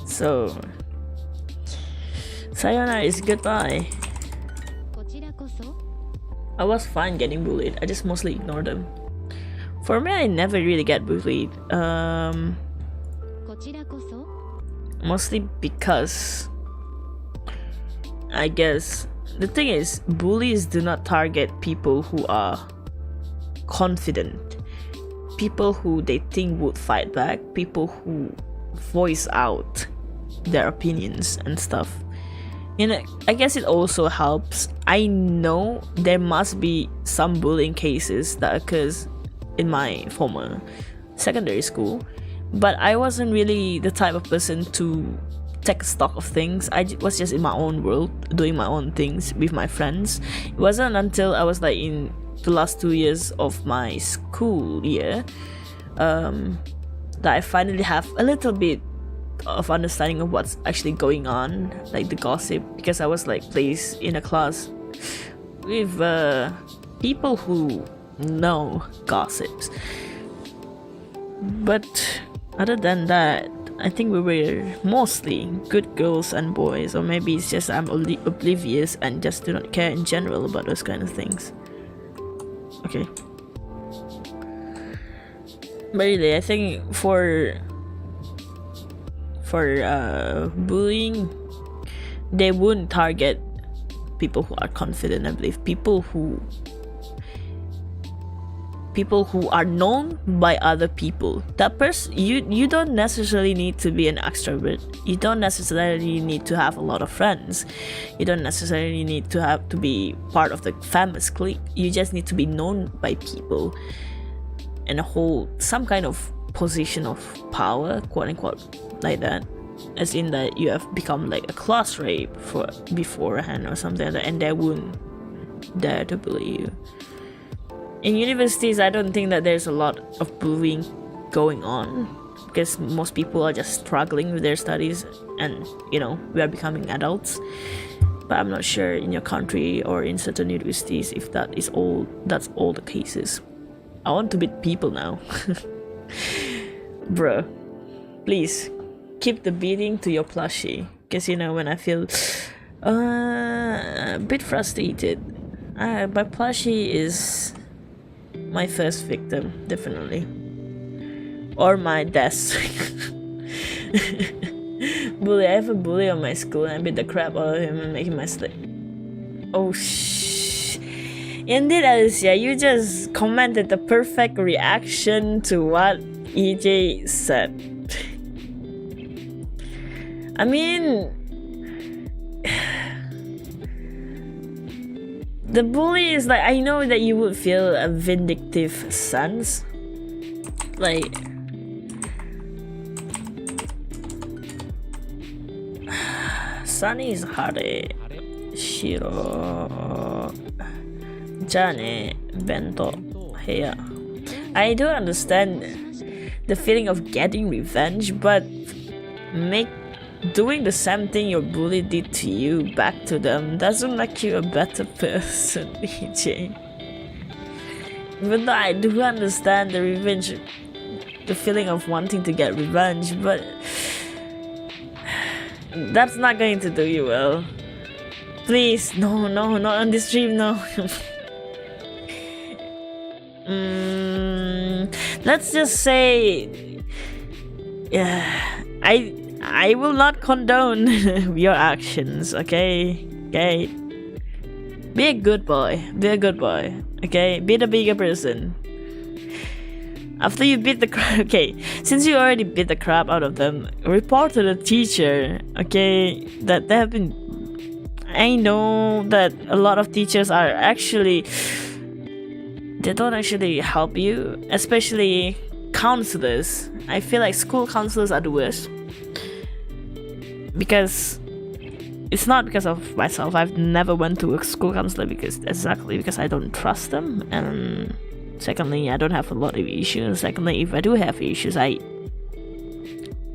So, sayonara is goodbye. I was fine getting bullied. I just mostly ignore them. For me, I never really get bullied. Mostly because I guess the thing is, bullies do not target people who are confident, people who they think would fight back, people who voice out their opinions and stuff. You know, I guess it also helps. I know there must be some bullying cases that occurs in my former secondary school, but I wasn't really the type of person to take stock of things. I was just in my own world, doing my own things with my friends. It wasn't until I was like in the last 2 years of my school year that I finally have a little bit of understanding of what's actually going on, like the gossip, because I was like placed in a class with people who know gossips. But other than that, I think we were mostly good girls and boys, or maybe it's just I'm oblivious and just do not care in general about those kind of things. Okay. But really, I think for bullying, they wouldn't target people who are confident. I believe people who are known by other people. That person, you don't necessarily need to be an extrovert. You don't necessarily need to have a lot of friends. You don't necessarily need to have to be part of the famous clique. You just need to be known by people and hold some kind of position of power, quote unquote, like that. As in that you have become like a class rape for beforehand or something like that, and they wouldn't dare to bully you. In universities, I don't think that there's a lot of bullying going on, because most people are just struggling with their studies, and you know, we are becoming adults. But I'm not sure in your country or in certain universities if that's all the cases. I want to beat people now. Bruh, please keep the beating to your plushie, because you know, when I feel a bit frustrated, my plushie is my first victim, definitely, or my desk. Bully. I have a bully on my school, and I beat the crap out of him and make him my slave. Oh shh. Indeed, Alicia, you just commented the perfect reaction to what EJ said. I mean, the bully is like, I know that you would feel a vindictive sense, like Sunny is Hare Shiro Jane Bento Heya. I do understand the feeling of getting revenge, but doing the same thing your bully did to you back to them doesn't make you a better person, EJ. Even though I do understand the revenge, the feeling of wanting to get revenge, but that's not going to do you well. Please, no, not on this stream, no. Let's just say, yeah, I will not condone your actions, okay? Okay. Be a good boy. Be a good boy. Okay? Be the bigger person. After you beat the crap, okay, since you already beat the crap out of them, report to the teacher, okay, that they have been. I know that a lot of teachers are actually, they don't actually help you, especially counselors. I feel like school counselors are the worst, because it's not because of myself. I've never went to a school counselor because I don't trust them, and secondly, I don't have a lot of issues. Secondly, if I do have issues, I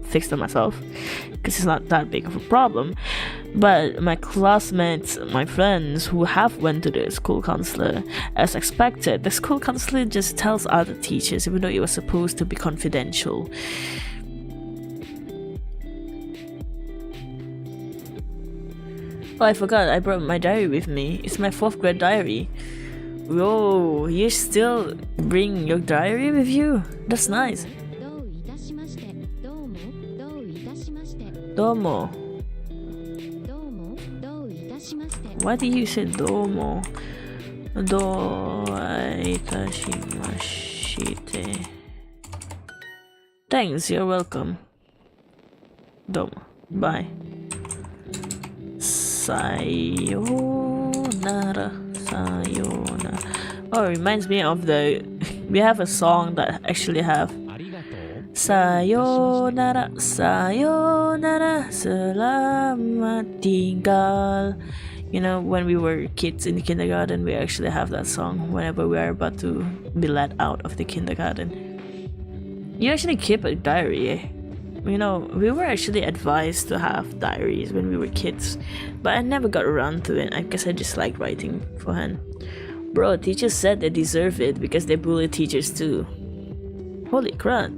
fix them myself because it's not that big of a problem. But my classmates, my friends who have went to the school counselor, as expected, the school counselor just tells other teachers, even though it was supposed to be confidential. Oh, I forgot, I brought my diary with me. It's my 4th grade diary. Whoa, you still bring your diary with you? That's nice. Domo. Why did you say domo? Do itashimashite. Thanks, you're welcome. Domo. Bye. Sayonara. Sayonara. Oh, it reminds me of we have a song that actually have Sayonara, sayonara, selamat tinggal. You know, when we were kids in the kindergarten, we actually have that song whenever we are about to be let out of the kindergarten. You actually keep a diary, eh? You know, we were actually advised to have diaries when we were kids, but I never got around to it. I guess I just like writing for hand. Bro, teachers said they deserve it because they bully teachers too. Holy crap.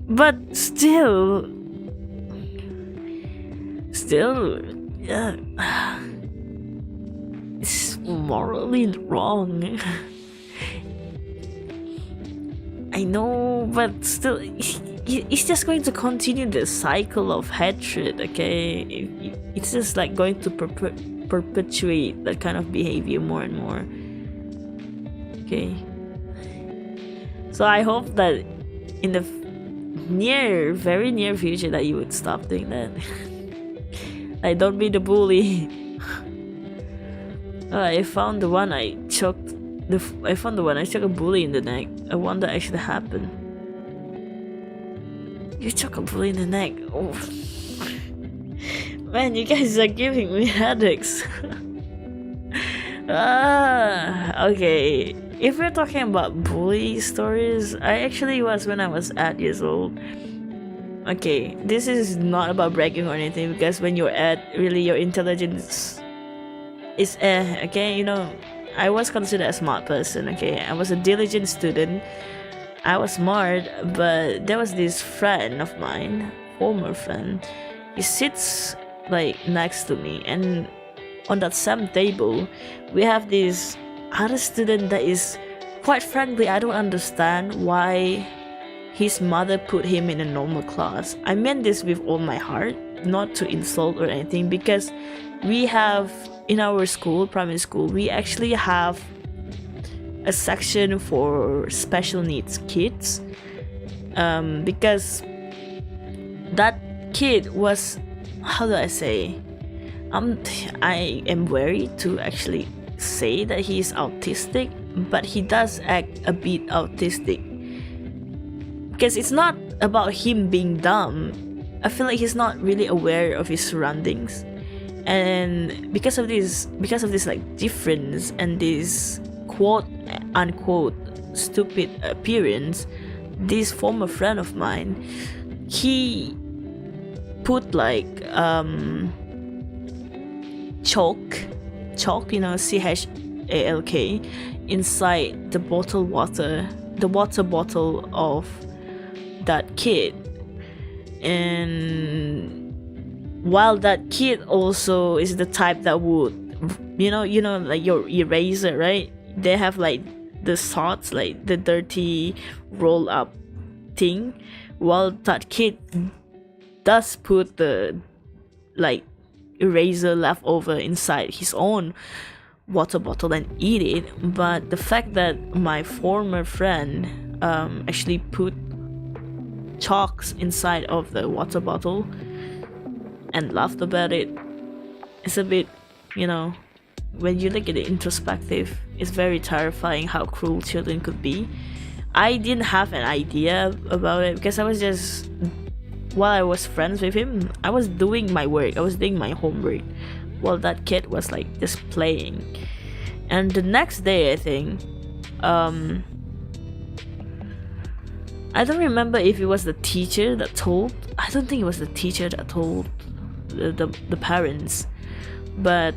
But still, yeah, it's morally wrong. I know, but still, it's just going to continue the cycle of hatred, okay? It's just like going to perpetuate that kind of behavior more and more, okay? So I hope that in the very near future that you would stop doing that. Like, don't be the bully. I found the one I choked. I found the one I choked a bully in the neck. I wonder actually happened. You choke a bully in the neck. Oh. Man, you guys are giving me headaches. Okay. If we're talking about bully stories, I actually was when I was 8 years old. Okay, this is not about bragging or anything, because when you're at, really your intelligence is okay, you know, I was considered a smart person, okay? I was a diligent student. I was smart, but there was this friend of mine, former friend. He sits like next to me, and on that same table, we have this other student that is, quite frankly, I don't understand why his mother put him in a normal class. I meant this with all my heart, not to insult or anything, because we have, in our school, primary school, we actually have a section for special needs kids, because that kid was, how do I say, I am wary to actually say that he is autistic, but he does act a bit autistic, because it's not about him being dumb. I feel like he's not really aware of his surroundings, and because of this like difference and this quote unquote stupid appearance, this former friend of mine, he put like chalk, you know, CHALK, inside the water bottle of that kid. And while that kid also is the type that would, you know, like your eraser, right? They have like the thoughts, like the dirty roll up thing. While that kid does put the like eraser left over inside his own water bottle and eat it. But the fact that my former friend actually put chalks inside of the water bottle and laughed about it, it's a bit, when you look at it introspective, it's very terrifying how cruel children could be. I didn't have an idea about it because I was just, while I was friends with him, I was doing my work, I was doing my homework, while that kid was like just playing. And the next day, I think, I don't remember if it was the teacher that told. I don't think it was the teacher that told the parents, but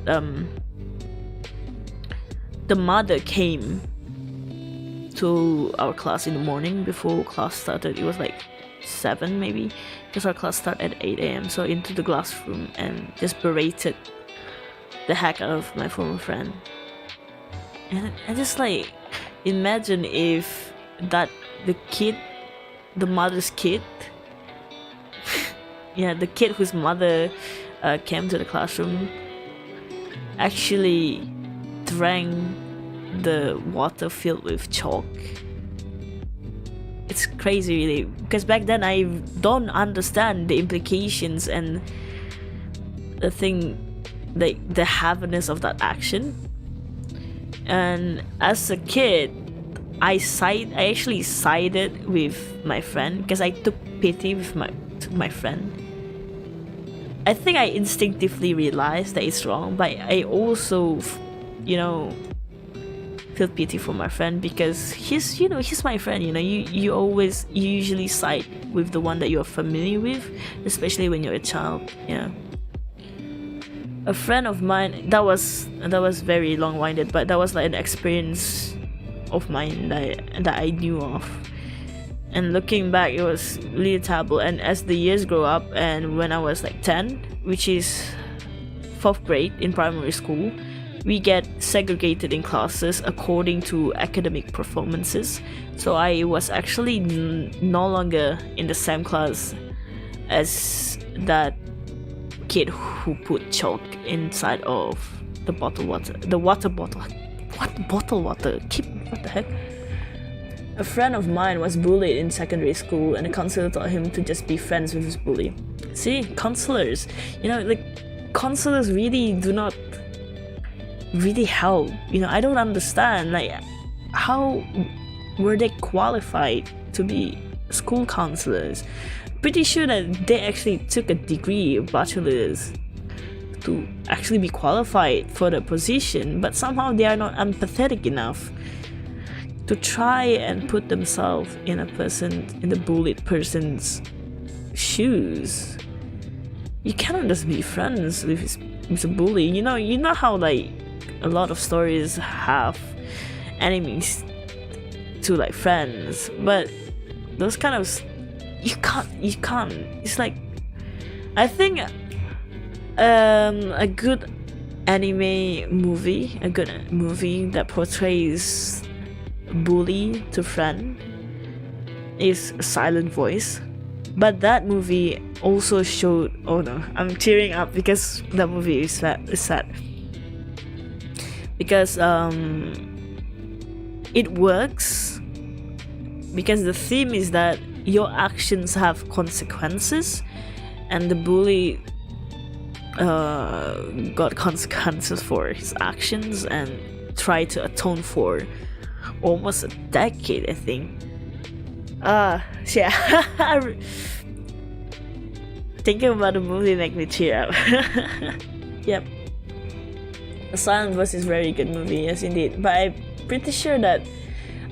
the mother came to our class in the morning before class started. It was like 7 maybe, because our class started at 8 a.m. So into the classroom and just berated the heck out of my former friend. And I just like imagine if that the mother's kid, yeah, the kid whose mother came to the classroom actually drank the water filled with chalk. It's crazy, really, because back then I don't understand the implications and the thing, like the heaviness of that action. And as a kid, I actually sided with my friend because I took pity with my friend. I think I instinctively realized that it's wrong, but I also, feel pity for my friend because he's my friend. You usually side with the one that you're familiar with, especially when you're a child. Yeah. A friend of mine, that was very long-winded, but that was like an experience of mine that I knew of. And looking back, it was really terrible. And as the years grow up, and when I was like 10, which is 4th grade in primary school, we get segregated in classes according to academic performances. So I was actually no longer in the same class as that kid who put chalk inside of the bottled water. The water bottle. What bottled water? What the heck? A friend of mine was bullied in secondary school, and the counselor told him to just be friends with his bully. See, counselors, counselors really do not really help. I don't understand, like, how were they qualified to be school counselors? Pretty sure that they actually took a degree, a bachelor's, to actually be qualified for the position, but somehow they are not empathetic enough to try and put themselves in the bullied person's shoes. You cannot just be friends with a bully. You know how like a lot of stories have enemies to like friends, but those kind of you can't. It's like, I think a good movie that portrays bully to friend is Silent Voice. But that movie also showed, oh no, I'm tearing up because that movie is sad. Because it works because the theme is that your actions have consequences, and the bully got consequences for his actions and tried to atone for almost a decade, I think. Yeah. Thinking about the movie make me tear up. Yep. The Silent Voice is a very good movie, yes indeed. But I'm pretty sure that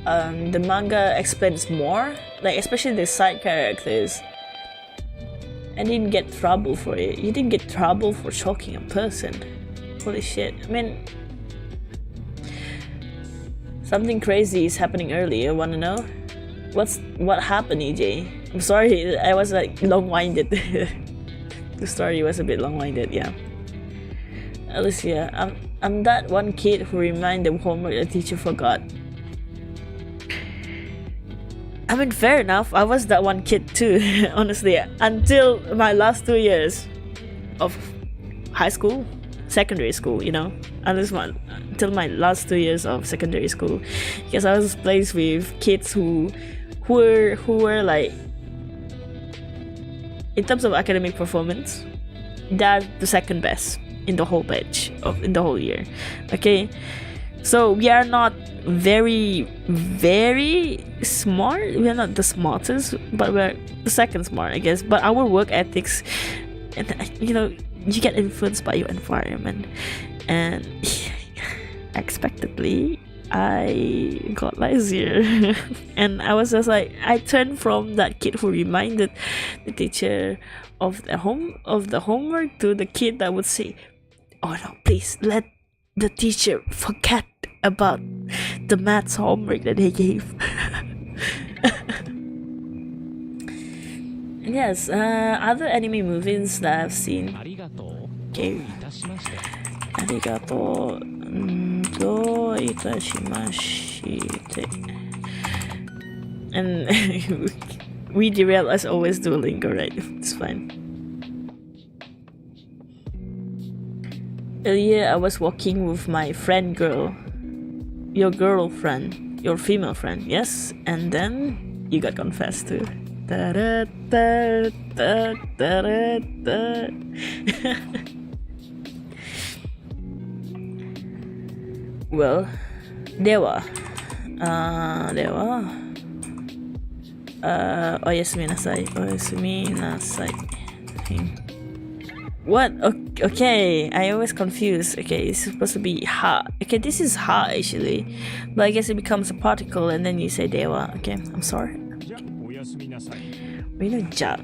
the manga explains more, like especially the side characters. I didn't get trouble for it. You didn't get trouble for choking a person. Holy shit. I mean, something crazy is happening earlier. Wanna know? What happened, EJ? I'm sorry, I was like long-winded. The story was a bit long-winded, yeah. Alicia, I'm that one kid who reminded the homework the teacher forgot. I mean, fair enough, I was that one kid too, honestly, until my last 2 years of high school, secondary school, you know, until my last 2 years of secondary school, because I was placed with kids who were like, in terms of academic performance, they're the second best in the whole batch in the whole year. Okay, so we are not very smart. We are not the smartest, but we're the second smart, I guess. But our work ethics, and you know, you get influenced by your environment, and expectedly I got lazier. And I was just like, I turned from that kid who reminded the teacher of the homework to the kid that would say, oh no, please let the teacher forget about the maths homework that they gave. Yes, other anime movies that I've seen. Okay. Arigato do itashimashite. And we derail as always Duolingo, right? It's fine. Earlier I was walking with my friend girl. Your girlfriend. Your female friend, yes? And then you got confessed to. Well, ではおやすみなさい。What? Okay, I always confuse. Okay, it's supposed to be ha. Okay, this is ha actually, but I guess it becomes a particle and then you say dewa. Okay, I'm sorry. We know ja.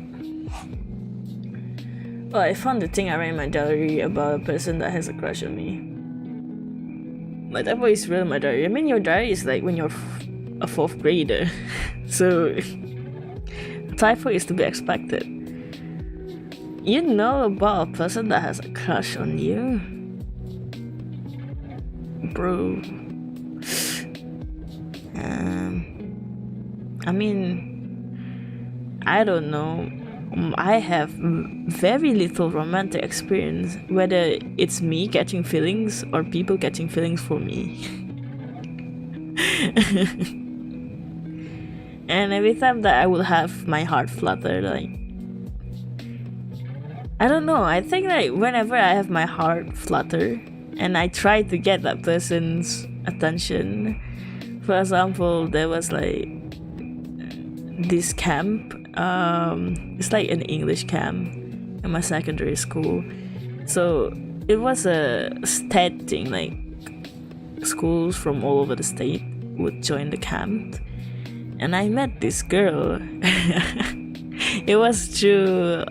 Oh, I found the thing I write in my diary about a person that has a crush on me. My typo is real in my diary. I mean, your diary is like when you're a 4th grader, so typo is to be expected. You know about a person that has a crush on you? Bro. I mean, I don't know. I have very little romantic experience, whether it's me catching feelings or people catching feelings for me. And every time that I will have my heart flutter, like, I don't know, I think like whenever I have my heart flutter and I try to get that person's attention. For example, there was like this camp, it's like an English camp in my secondary school. So it was a state thing, like schools from all over the state would join the camp. And I met this girl. It was through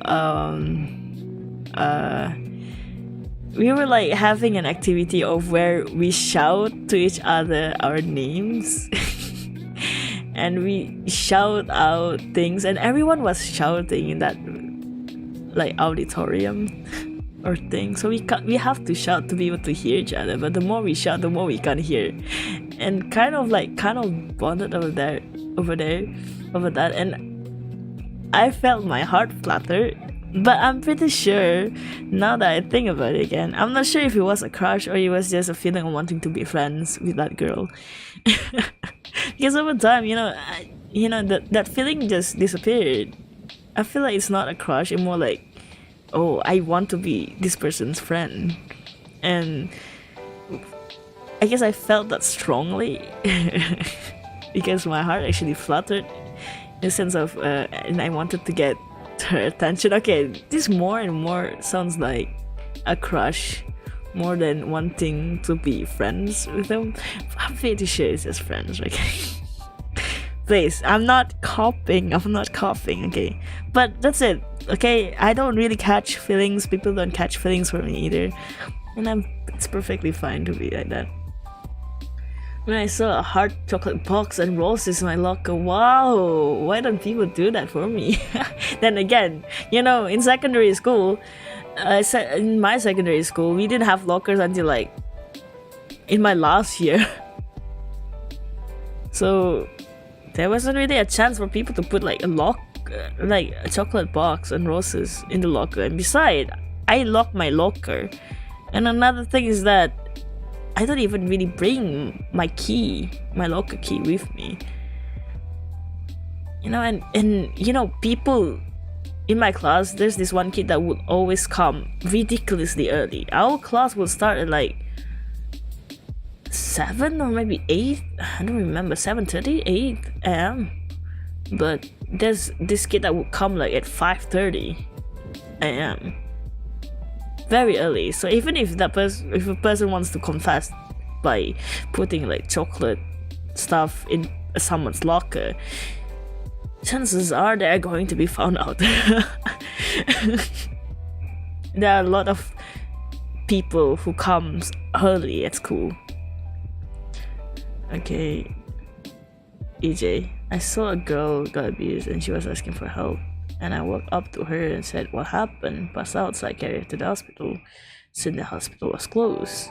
we were like having an activity of where we shout to each other our names. And we shout out things, and everyone was shouting in that like auditorium or thing. So we have to shout to be able to hear each other, but the more we shout, the more we can't hear. And kind of bonded over that. And I felt my heart flutter. But I'm pretty sure, now that I think about it again, I'm not sure if it was a crush or it was just a feeling of wanting to be friends with that girl. Because over time, that feeling just disappeared. I feel like it's not a crush, it's more like, oh, I want to be this person's friend. And I guess I felt that strongly because my heart actually fluttered in the sense of, and I wanted to get her attention. Okay, this more and more sounds like a crush more than wanting to be friends with them. I'm pretty sure it's just friends, okay? Please, I'm not copying, okay? But that's it, okay? I don't really catch feelings, people don't catch feelings for me either. And it's perfectly fine to be like that. When I saw a heart chocolate box and roses in my locker, wow, why don't people do that for me? Then again, in secondary school, in my secondary school, we didn't have lockers until like in my last year. So there wasn't really a chance for people to put like a chocolate box and roses in the locker. And besides, I lock my locker. And another thing is that I don't even really bring my locker key with me. You know, and you know, people in my class, there's this one kid that would always come ridiculously early. Our class will start at like 7 or maybe 8, I don't remember, 7:30, 8 a.m. But there's this kid that would come like at 5:30 a.m. very early. So even if if a person wants to confess by putting like chocolate stuff in someone's locker, chances are they're going to be found out. There are a lot of people who comes early at school. Okay, EJ, I saw a girl got abused and she was asking for help. And I walked up to her and said, "What happened?" Passed out, so I carried her to the hospital. Soon the hospital was closed.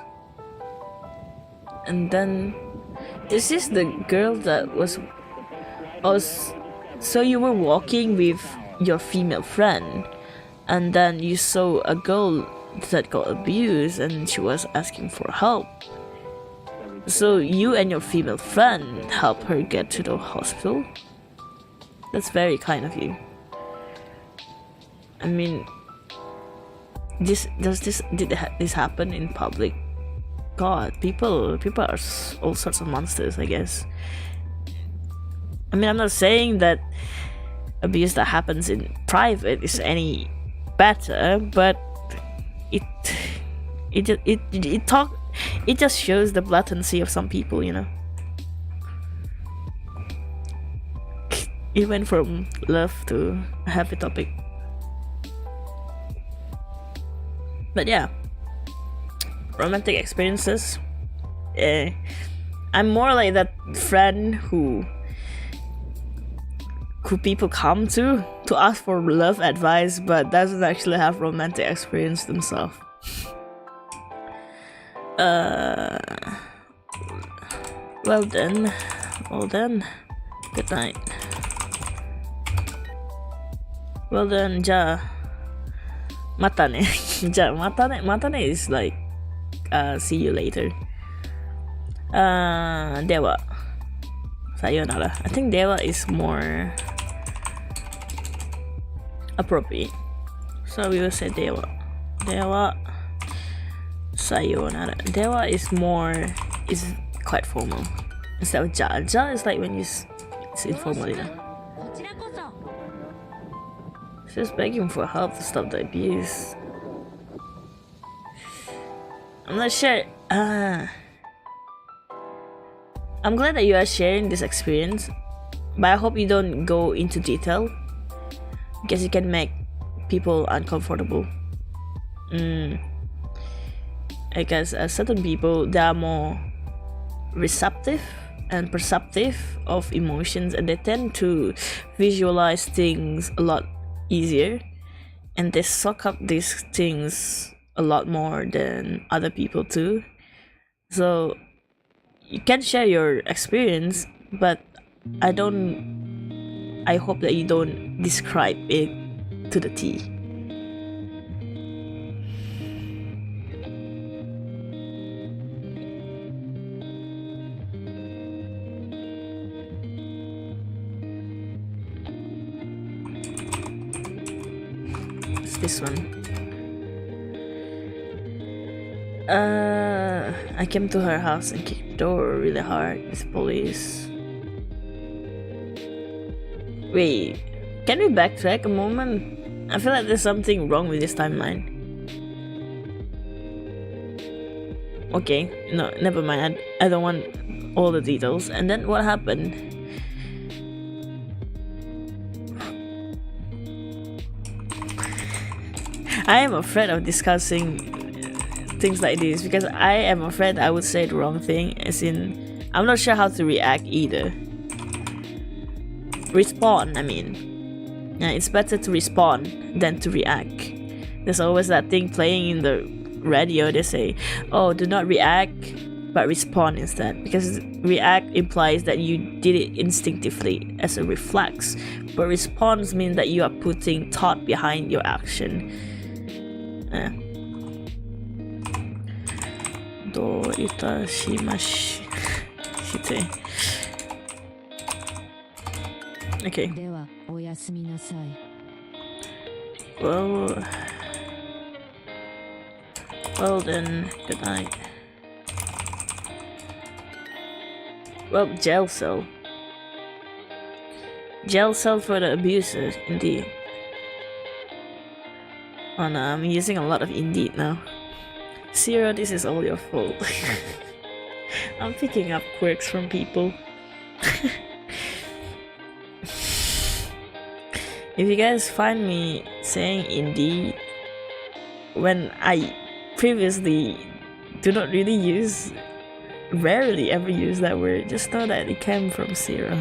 And then, is this the girl that was... So you were walking with your female friend, and then you saw a girl that got abused and she was asking for help. So you and your female friend helped her get to the hospital? That's very kind of you. I mean, did this happen in public? God, people are all sorts of monsters, I guess. I mean, I'm not saying that abuse that happens in private is any better, but it just shows the blatancy of some people, you know. It went from love to a happy topic. But yeah, romantic experiences. I'm more like that friend who people come to ask for love advice, but doesn't actually have romantic experience themselves. Well then, good night. Well then, ja, mata ne. Ja, mata ne is like, see you later. Dewa, sayonara. I think dewa is more appropriate, so we will say dewa. Dewa, sayonara. Dewa is quite formal instead of ja. Ja is like when it's informal, you know. Just begging for help to stop the abuse. I'm not sure. I'm glad that you are sharing this experience, but I hope you don't go into detail, because it can make people uncomfortable. I guess certain people, they are more receptive and perceptive of emotions, and they tend to visualize things a lot easier, and they soak up these things a lot more than other people too. So you can share your experience, but I hope that you don't describe it to the T. It's this one. I came to her house and kicked the door really hard with police. Wait, can we backtrack a moment? I feel like there's something wrong with this timeline. Okay, no, never mind. I don't want all the details. And then what happened? I am afraid of discussing things like this, because I am afraid I would say the wrong thing, as in, I'm not sure how to react either. Respond, I mean. Yeah, it's better to respond than to react. There's always that thing playing in the radio, they say, oh, do not react, but respond instead. Because react implies that you did it instinctively as a reflex, but response means that you are putting thought behind your action. どういたしまして。Okay. Well then, good night. Well, jail cell. Jail cell for the abusers, indeed. Oh no, I'm using a lot of indeed now. Zero, this is all your fault. I'm picking up quirks from people. If you guys find me saying indeed when I previously rarely ever use that word, just know that it came from Zero.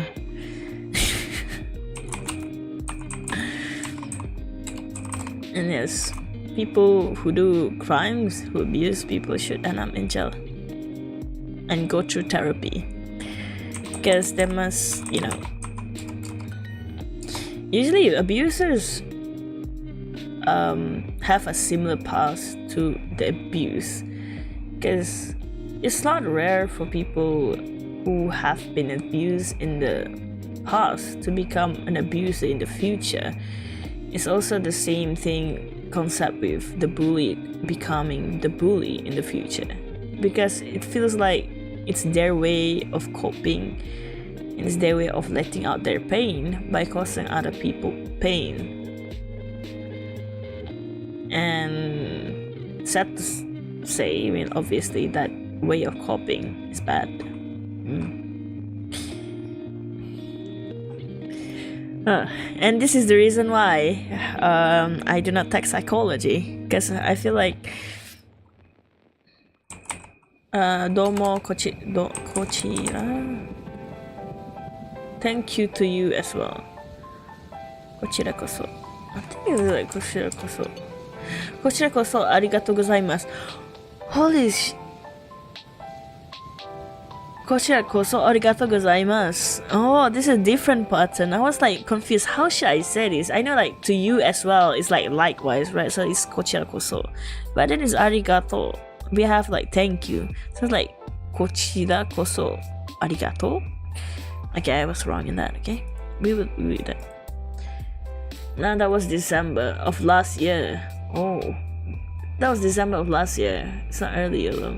And yes, people who do crimes, who abuse people, should end up in jail and go through therapy, because they must, usually abusers have a similar past to the abuse, because it's not rare for people who have been abused in the past to become an abuser in the future. It's also the same concept with the bullied becoming the bully in the future, because it feels like it's their way of coping, and it's their way of letting out their pain by causing other people pain. And sad to say, obviously that way of coping is bad. And this is the reason why I do not take psychology, because I feel like domo kochira. Thank you to you as well. Kochira koso. I think it's like kochira koso. Kochira koso arigatou gozaimasu. Holy sh... Kochira koso arigatou gozaimasu. Oh, this is a different pattern. I was like confused. How should I say this? I know like to you as well. It's like likewise, right? So it's kochira koso. But then it's arigatou. We have like thank you. So it's like kochira koso arigatou. Okay, I was wrong in that. Okay, we will read that. Now that was December of last year. Oh, that was December of last year. It's not earlier though.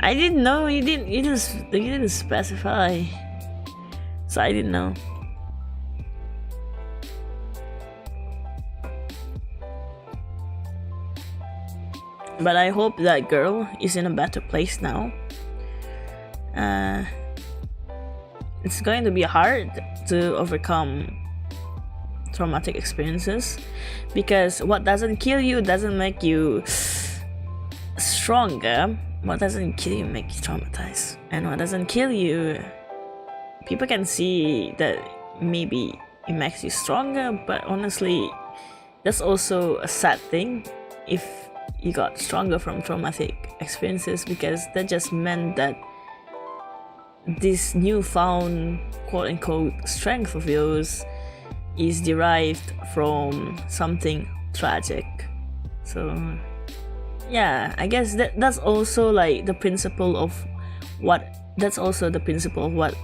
I didn't know. You didn't specify, so I didn't know. But I hope that girl is in a better place now. It's going to be hard to overcome traumatic experiences, because what doesn't kill you doesn't make you stronger. What doesn't kill you makes you traumatized, and what doesn't kill you, people can see that maybe it makes you stronger, but honestly that's also a sad thing if you got stronger from traumatic experiences, because that just meant that this newfound quote-unquote strength of yours is derived from something tragic. So yeah, I guess that's also like the principle of what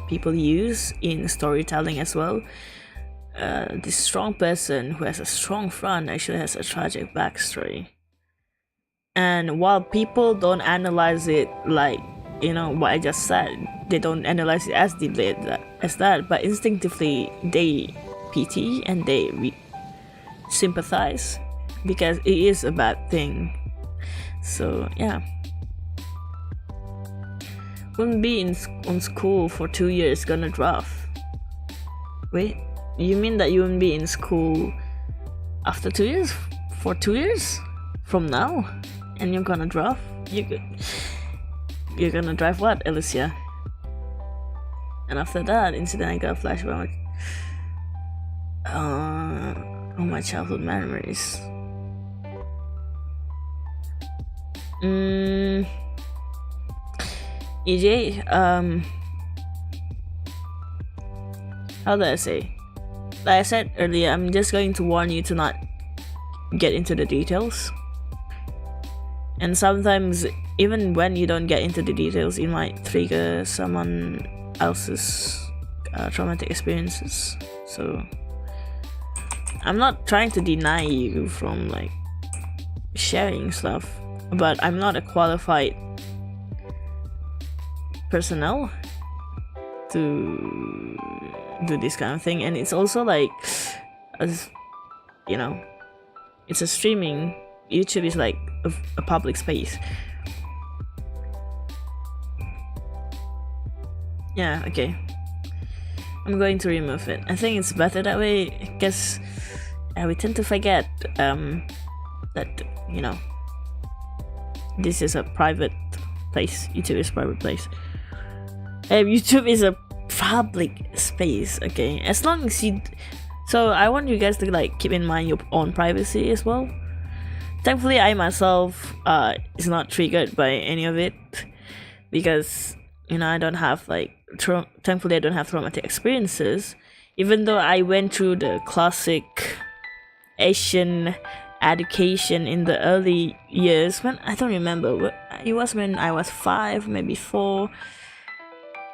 people use in storytelling as well. This strong person who has a strong front actually has a tragic backstory, and while people don't analyze it like what I just said, they don't analyze it as deeply as that, but instinctively they pity and they sympathize, because it is a bad thing. So yeah, wouldn't be on school for 2 years gonna draft. Wait, you mean that you wouldn't be in school after 2 years? For 2 years from now, and you're gonna draft? You're gonna drive what, Alicia? And after that incident, I got a flashback. All my childhood memories. EJ, how do I say? Like I said earlier, I'm just going to warn you to not get into the details, And sometimes, even when you don't get into the details, it might trigger someone else's traumatic experiences. So I'm not trying to deny you from like sharing stuff, but I'm not a qualified personnel to do this kind of thing. And it's also like, as you know, it's a streaming. YouTube is like a public space. Yeah, okay. I'm going to remove it. I think it's better that way, because we tend to forget that, you know, this is a private place. YouTube is a private place. YouTube is a public space, okay? As long as you... So I want you guys to like keep in mind your own privacy as well. Thankfully, I myself is not triggered by any of it, because, you know, I don't have like thankfully I don't have traumatic experiences, even though I went through the classic Asian education in the early years. When I don't remember, it was when I was 5, maybe 4.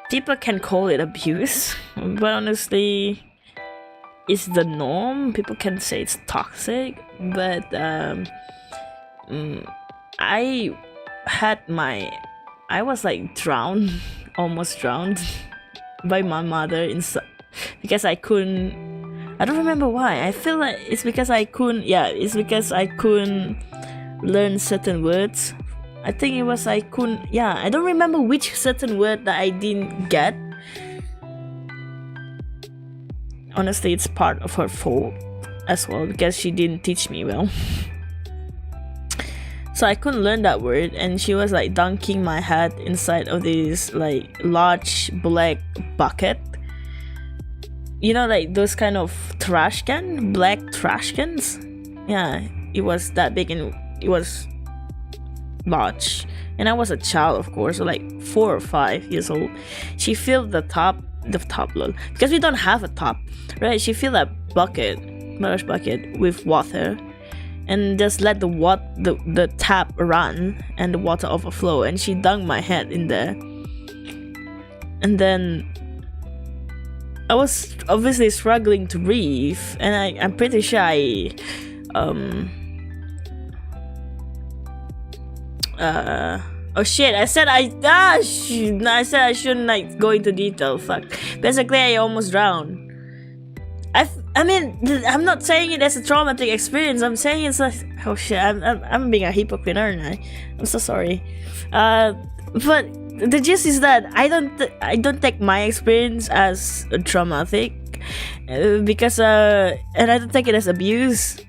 People can call it abuse, but honestly, it's the norm. People can say it's toxic, but I was like drowned, almost drowned by my mother inside, because I don't remember why. I feel like it's because I couldn't learn certain words. I think it was I don't remember which certain word that I didn't get. Honestly, it's part of her fault as well, because she didn't teach me well. So I couldn't learn that word, and she was like dunking my head inside of this like large black bucket. You know, like those kind of trash can, black trash cans. Yeah, it was that big and it was large. And I was a child, of course, so like 4 or 5 years old. She filled the top lol, because we don't have a top, right? She filled that large bucket with water, and just let the tap run and the water overflow, and she dunked my head in there. And then I was obviously struggling to breathe, and I'm pretty sure I oh shit, I said I shouldn't like go into detail. Fuck. Basically, I almost drowned. I mean, I'm not saying it as a traumatic experience. I'm saying it's like, oh shit, I'm being a hypocrite, aren't I? I'm so sorry. But the gist is that I don't take my experience as traumatic, because and I don't take it as abuse,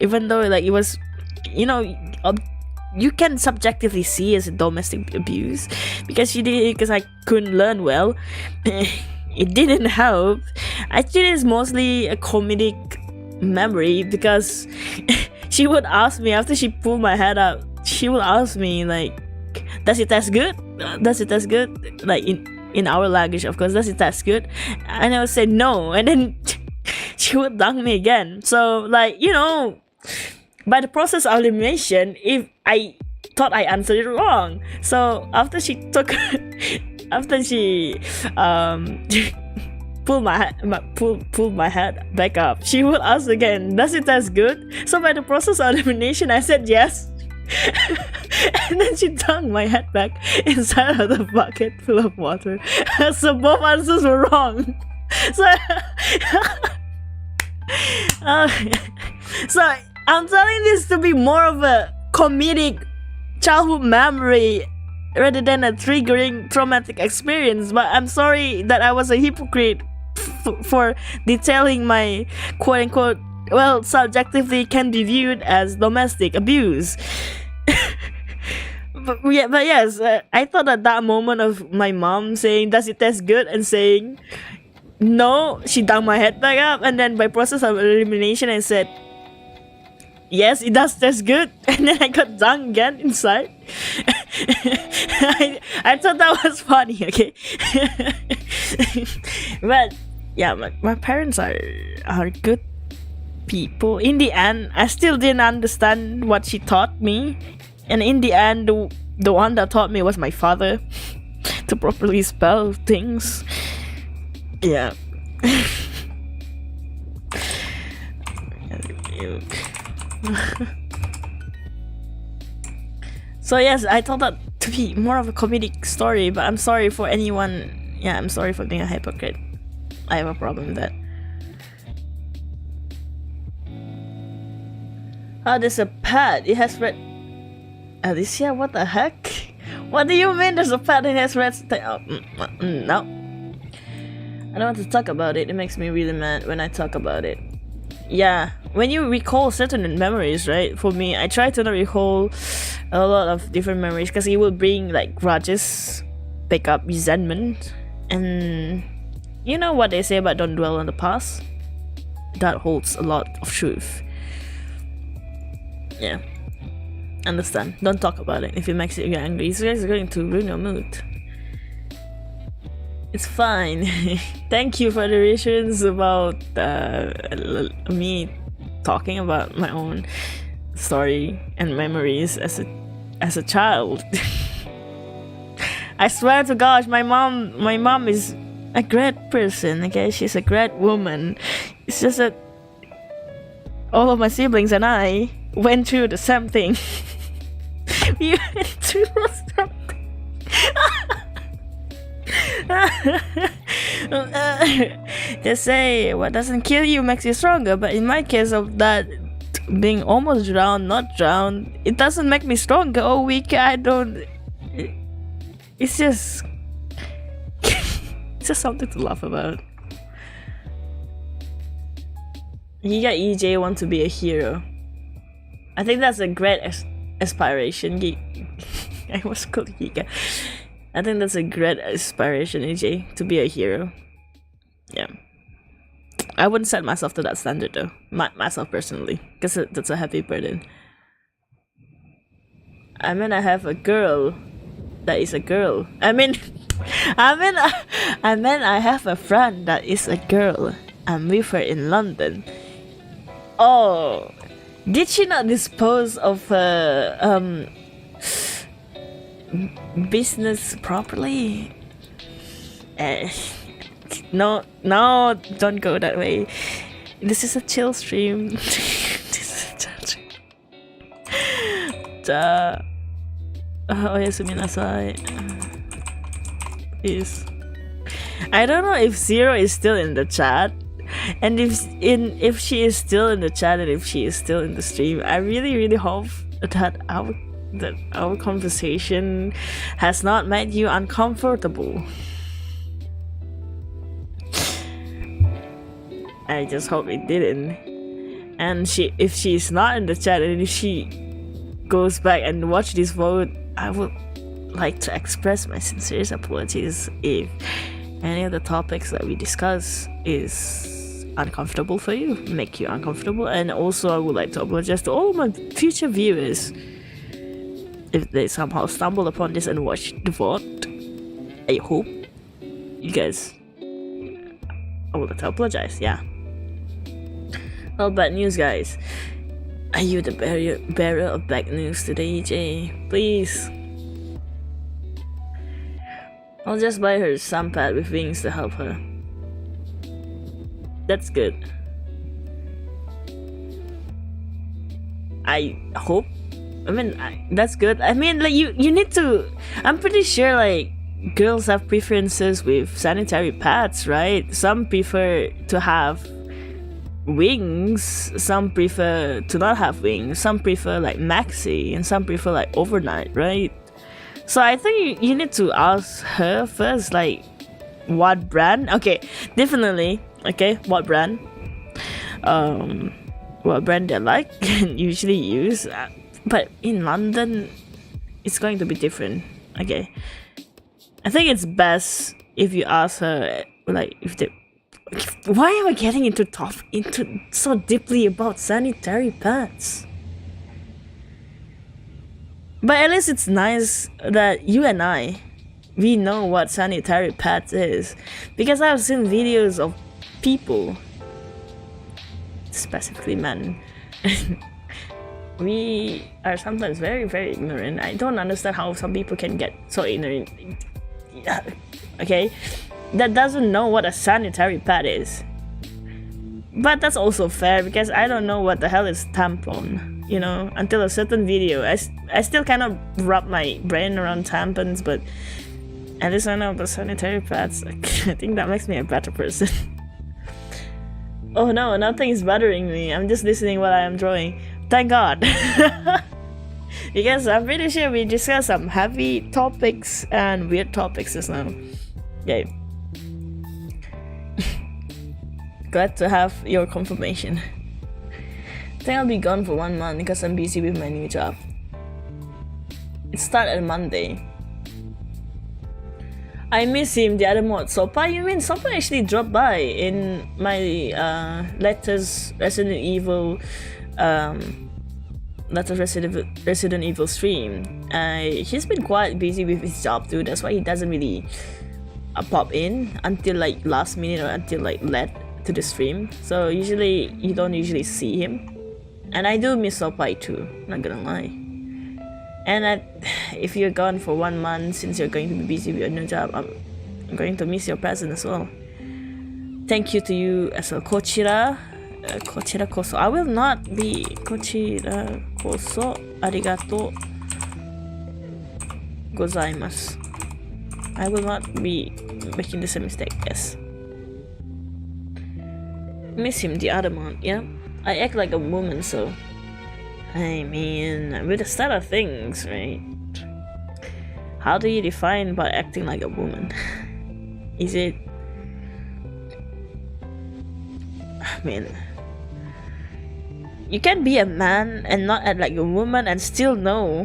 even though like it was, you know, you can subjectively see as a domestic abuse, because I couldn't learn well. It didn't help. Actually, it's mostly a comedic memory, because she would ask me after she pulled my head up. She would ask me like, "Does it taste good? Does it taste good?" Like in our language, of course. "Does it taste good?" And I would say no, and then she would dunk me again. So like, you know, by the process of elimination, if I thought I answered it wrong, so after she pulled my head back up, she would ask again, "Does it taste good?" So by the process of elimination, I said yes. And then she dunked my head back inside of the bucket full of water. So both answers were wrong. So so I'm telling this to be more of a comedic childhood memory rather than a triggering traumatic experience. But I'm sorry that I was a hypocrite for detailing my quote-unquote, well, subjectively can be viewed as domestic abuse. but yes, I thought at that moment of my mom saying, "Does it taste good?" and saying no, she dunked my head back up, and then by process of elimination I said, "Yes, it does taste good." And then I got dunked again inside. I thought that was funny, okay? But yeah, my parents are good people. In the end, I still didn't understand what she taught me. And in the end, the one that taught me was my father to properly spell things. Yeah. So yes, I thought that to be more of a comedic story, but I'm sorry for anyone. Yeah, I'm sorry for being a hypocrite. I have a problem with that. Oh, there's a pad. It has red. Alicia, what the heck? What do you mean there's a pad that has red? No. I don't want to talk about it. It makes me really mad when I talk about it. Yeah, when you recall certain memories, right? For me, I try to not recall a lot of different memories because it will bring like grudges, pick up resentment, and you know what they say about don't dwell on the past? That holds a lot of truth. Yeah, understand. Don't talk about it if it makes you angry. You guys are going to ruin your mood. It's fine. Thank you for the reassurance about me talking about my own story and memories as a child. I swear to gosh, my mom is a great person. Okay, she's a great woman. It's just that all of my siblings and I went through the same thing. We went through something. They say what doesn't kill you makes you stronger, but in my case of that being almost drowned, not drowned, it doesn't make me stronger or weaker. I don't. It's just it's just something to laugh about. Giga EJ want to be a hero. I think that's a great aspiration. I was called Giga. I think that's a great aspiration, EJ, to be a hero. Yeah. I wouldn't set myself to that standard though. Myself personally. Because that's a heavy burden. I mean, I have a girl that is a girl. I have a friend that is a girl. I'm with her in London. Oh, did she not dispose of her business properly? No, don't go that way. This is a chill stream. This is a chill stream. Oyasuminasai. Please. I don't know if Zero is still in the chat, and if she is still in the chat and if she is still in the stream, I really hope that our conversation has not made you uncomfortable. I just hope it didn't. And if she's not in the chat and if she goes back and watch this vote, I would like to express my sincerest apologies if any of the topics that we discuss is uncomfortable for you, make you uncomfortable. And also I would like to apologize to all my future viewers if they somehow stumble upon this and watch the vote. I hope you guys, I would like to apologize. Yeah. Well, bad news, guys. Are you the bearer of bad news today, EJ? Please. I'll just buy her some pad with wings to help her. That's good. I hope. I mean, that's good. I mean, like you need to. I'm pretty sure like girls have preferences with sanitary pads, right? Some prefer to have wings, some prefer to not have wings, some prefer like maxi, and some prefer like overnight, right? So I think you need to ask her first, like what brand. Okay, definitely. Okay, what brand? What brand they like and usually use. But in London, it's going to be different. Okay, I think it's best if you ask her, like, if they. Why am I getting into so deeply about sanitary pads? But at least it's nice that you and we know what sanitary pads is, because I've seen videos of people, specifically men, we are sometimes very, very ignorant. I don't understand how some people can get so ignorant. Okay, that doesn't know what a sanitary pad is. But that's also fair because I don't know what the hell is tampon, you know, until a certain video. I still kind of wrap my brain around tampons, but at least I know the sanitary pads. I think that makes me a better person. Oh no, nothing is bothering me. I'm just listening while I am drawing. Thank God. Because I'm pretty sure we discussed some heavy topics and weird topics just now. Okay. Glad to have your confirmation. I think I'll be gone for 1 month because I'm busy with my new job. It started Monday. I miss him, the other mod. Sopa? You mean Sopa actually dropped by in my latest Resident Evil Resident Evil stream. He's been quite busy with his job too. That's why he doesn't really pop in until like last minute or until like late to the stream. So usually you don't usually see him. And I do miss Sopai too, not gonna lie. And if you're gone for 1 month, since you're going to be busy with your new job, I'm going to miss your presence as well. Thank you to you as well, Kochira. Kochira koso. I will not be Kochira koso. Arigato gozaimasu. I will not be making the same mistake, yes. Miss him, the other month, yeah. I act like a woman, so I mean, with the start of things, right? How do you define by acting like a woman? Is it? I mean, you can be a man and not act like a woman and still know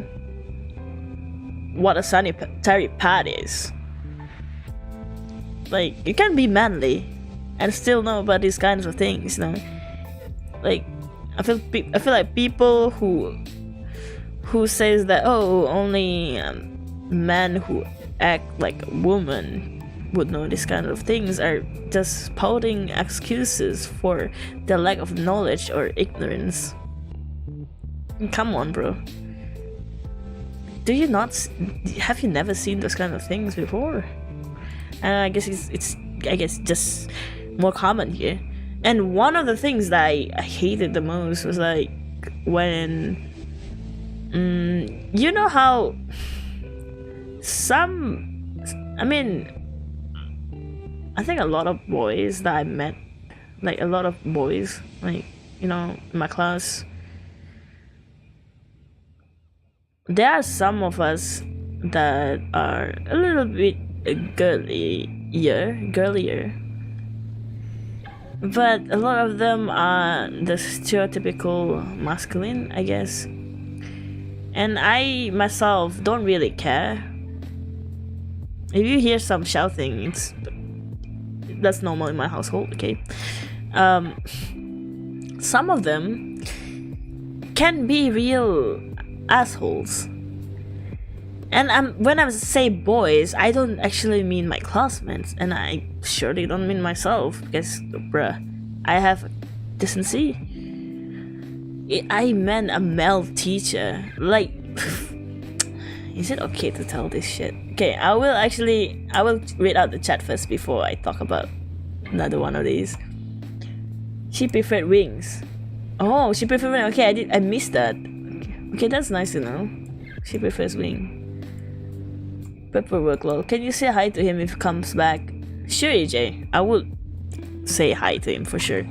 what a sanitary pad is. Like, you can be manly and still know about these kinds of things, you know? Like, I feel like people who says that, oh, only men who act like a woman would know these kind of things are just spouting excuses for their lack of knowledge or ignorance. Come on, bro. Have you never seen those kind of things before? And I guess it's just more common here. And one of the things that I hated the most was like when you know how I think a lot of boys that I met, like a lot of boys, like, you know, in my class, there are some of us that are a little bit girlier. But a lot of them are the stereotypical masculine, I guess. And I myself don't really care. If you hear some shouting, that's normal in my household, okay? Some of them can be real assholes. And when I say boys, I don't actually mean my classmates, and I surely don't mean myself, because, bruh, I have decency. I meant a male teacher. Like, is it okay to tell this shit? Okay, I will read out the chat first before I talk about another one of these. She preferred wings. Oh, she preferred wings. Okay, I missed that. Okay, that's nice to know. She prefers wing. Paperwork, lol. Can you say hi to him if he comes back? Sure, AJ. I would say hi to him for sure.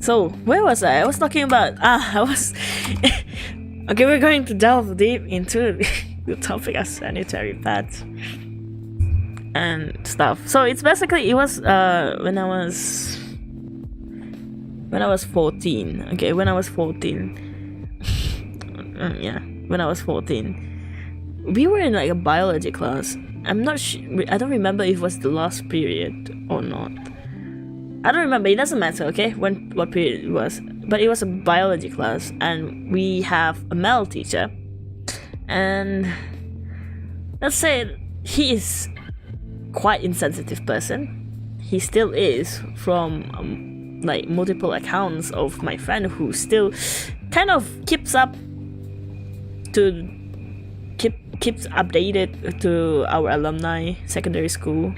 So, where was I? I was talking about... Okay, we're going to delve deep into the topic of sanitary pads and stuff. So, it was when I was 14. Okay, when I was 14. Yeah, when I was 14. We were in like a biology class. I'm not sure. I don't remember if it was the last period or not. I don't remember. It doesn't matter, okay? What period it was. But it was a biology class, and we have a male teacher. And let's say he is quite insensitive person. He still is, from like multiple accounts of my friend who still kind of keeps updated to our alumni secondary school,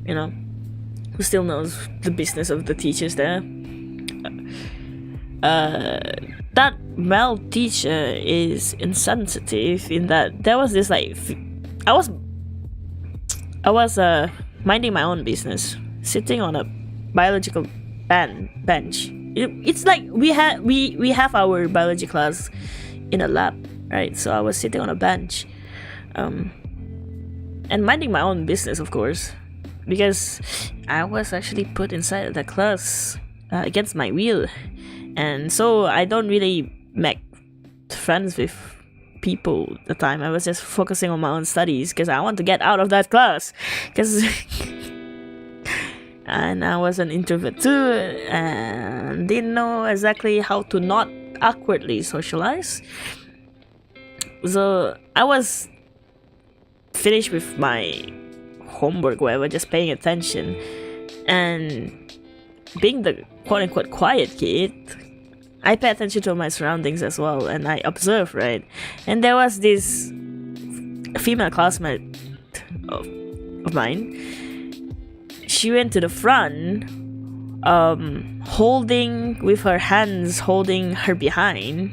you know, who still knows the business of the teachers there. That Mel teacher is insensitive in that there was this like I was minding my own business, sitting on a biological bench. It's like we have our biology class in a lab, right? So I was sitting on a bench, and minding my own business, of course, because I was actually put inside the class against my will, and so I don't really make friends with people at the time. I was just focusing on my own studies because I want to get out of that class, and I was an introvert too, and didn't know exactly how to not awkwardly socialize. So I was finished with my homework, whatever, just paying attention and being the quote-unquote quiet kid. I pay attention to my surroundings as well, and I observe, right? And there was this female classmate of mine. She went to the front, holding with her hands, holding her behind.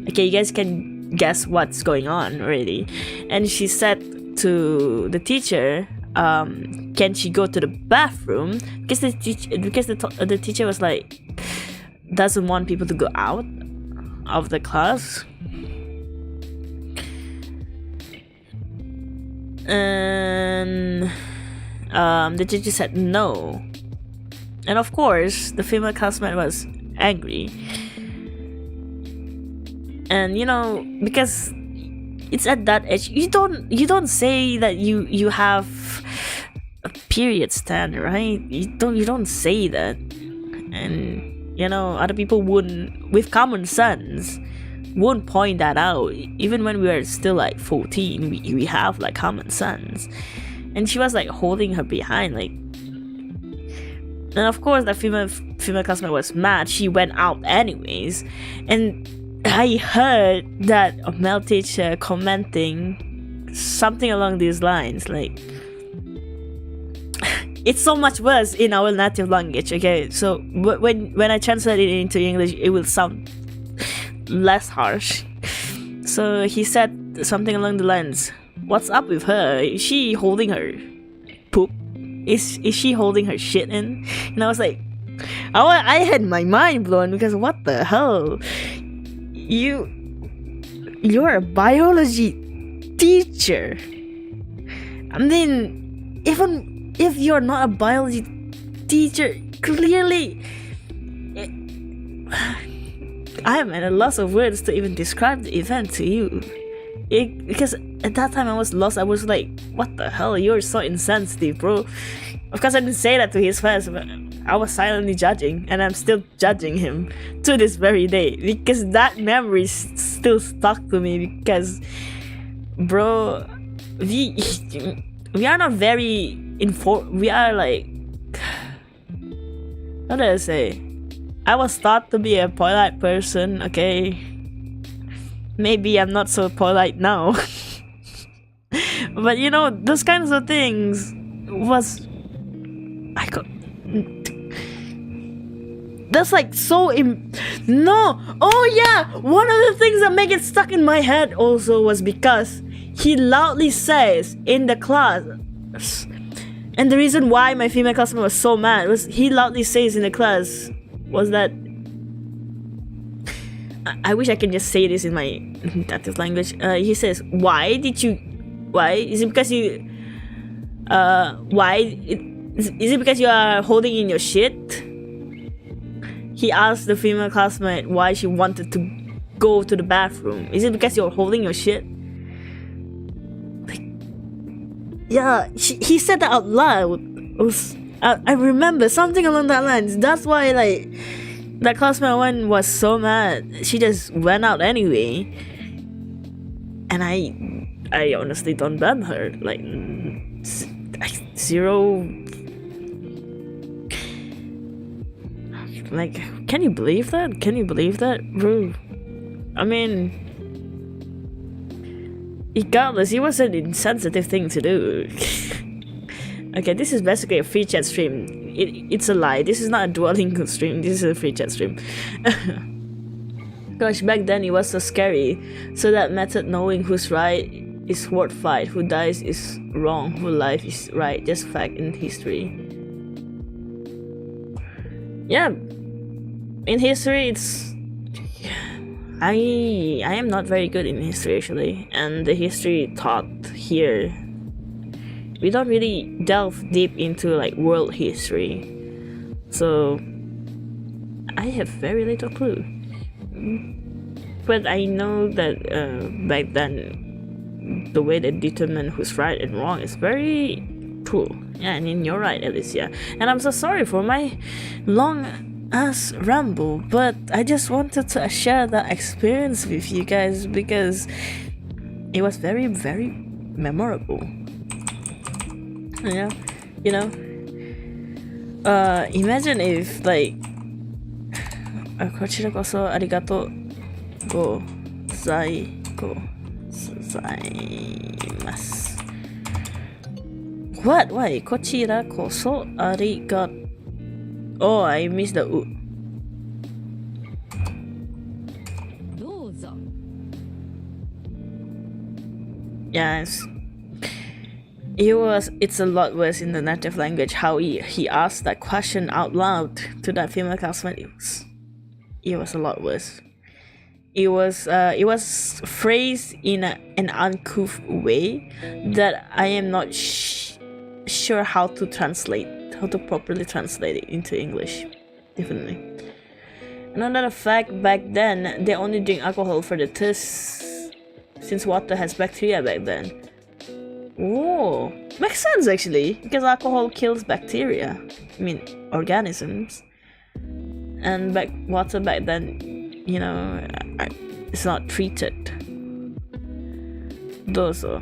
Okay, you guys can guess what's going on already. And she said to the teacher, can she go to the bathroom? Because the teacher was like, doesn't want people to go out of the class. And the teacher said no. And of course, the female classmate was angry. And you know, because it's at that age, you don't say that you have a period stand, right? You don't say that. And you know, other people wouldn't, with common sense, wouldn't point that out. Even when we were still like 14, we have like common sense. And she was like holding her behind, like. And of course, the female classmate was mad. She went out anyways, and I heard that a male teacher commenting something along these lines, like, it's so much worse in our native language, okay? So when I translate it into English, it will sound less harsh. So he said something along the lines, what's up with her? Is she holding her poop? Is she holding her shit in? And I was like, I had my mind blown, because what the hell? You're a biology teacher. I mean, even if you're not a biology teacher, clearly I am at a loss of words to even describe the event to you. Because at that time I was lost. I was like, what the hell? You're so insensitive, bro. Of course I didn't say that to his face, but I was silently judging, and I'm still judging him to this very day, because that memory still stuck to me. Because, bro, we are not very informed. We are like, what do I say? I was thought to be a polite person, okay? Maybe I'm not so polite now. But you know, those kinds of things was... That's like so no! Oh yeah! One of the things that make it stuck in my head also was because he loudly says in the class, and the reason why my female classmate was so mad was he loudly says in the class was that... I wish I can just say this in my native language. He says, why is it because you is it because you are holding in your shit? He asked the female classmate why she wanted to go to the bathroom. Is it because you're holding your shit? Like, yeah, he said that out loud. I remember something along that lines. That's why, like, that classmate one was so mad. She just went out anyway. And I honestly don't blame her. Like, zero. Like, can you believe that? Can you believe that, bro? I mean, regardless, it was an insensitive thing to do. Okay, this is basically a free chat stream. It's a lie. This is not a Duolingo stream. This is a free chat stream. Gosh, back then it was so scary. So that method, knowing who's right is worth fight, who dies is wrong, who life is right. Just fact in history. Yeah. In history, it's... I am not very good in history actually, and the history taught here, we don't really delve deep into like world history, so I have very little clue. But I know that back then, the way they determine who's right and wrong is very cool. Yeah, I mean, you're right, Alicia. And I'm so sorry for my long ass ramble, but I just wanted to share that experience with you guys because it was very, very memorable. Yeah, you know. Imagine if like, こちらこそありがとうございます。What? Why? こちらこそありがとう。Oh, I missed the U. Yes. It's a lot worse in the native language how he asked that question out loud to that female classmate. It was a lot worse. It was phrased in an uncouth way that I am not sure how to properly translate it into English. Definitely. Another fact, back then they only drink alcohol for the thirst, since water has bacteria back then. Whoa, makes sense actually, because alcohol kills bacteria, I mean organisms, and water back then, you know, it's not treated. Dozo.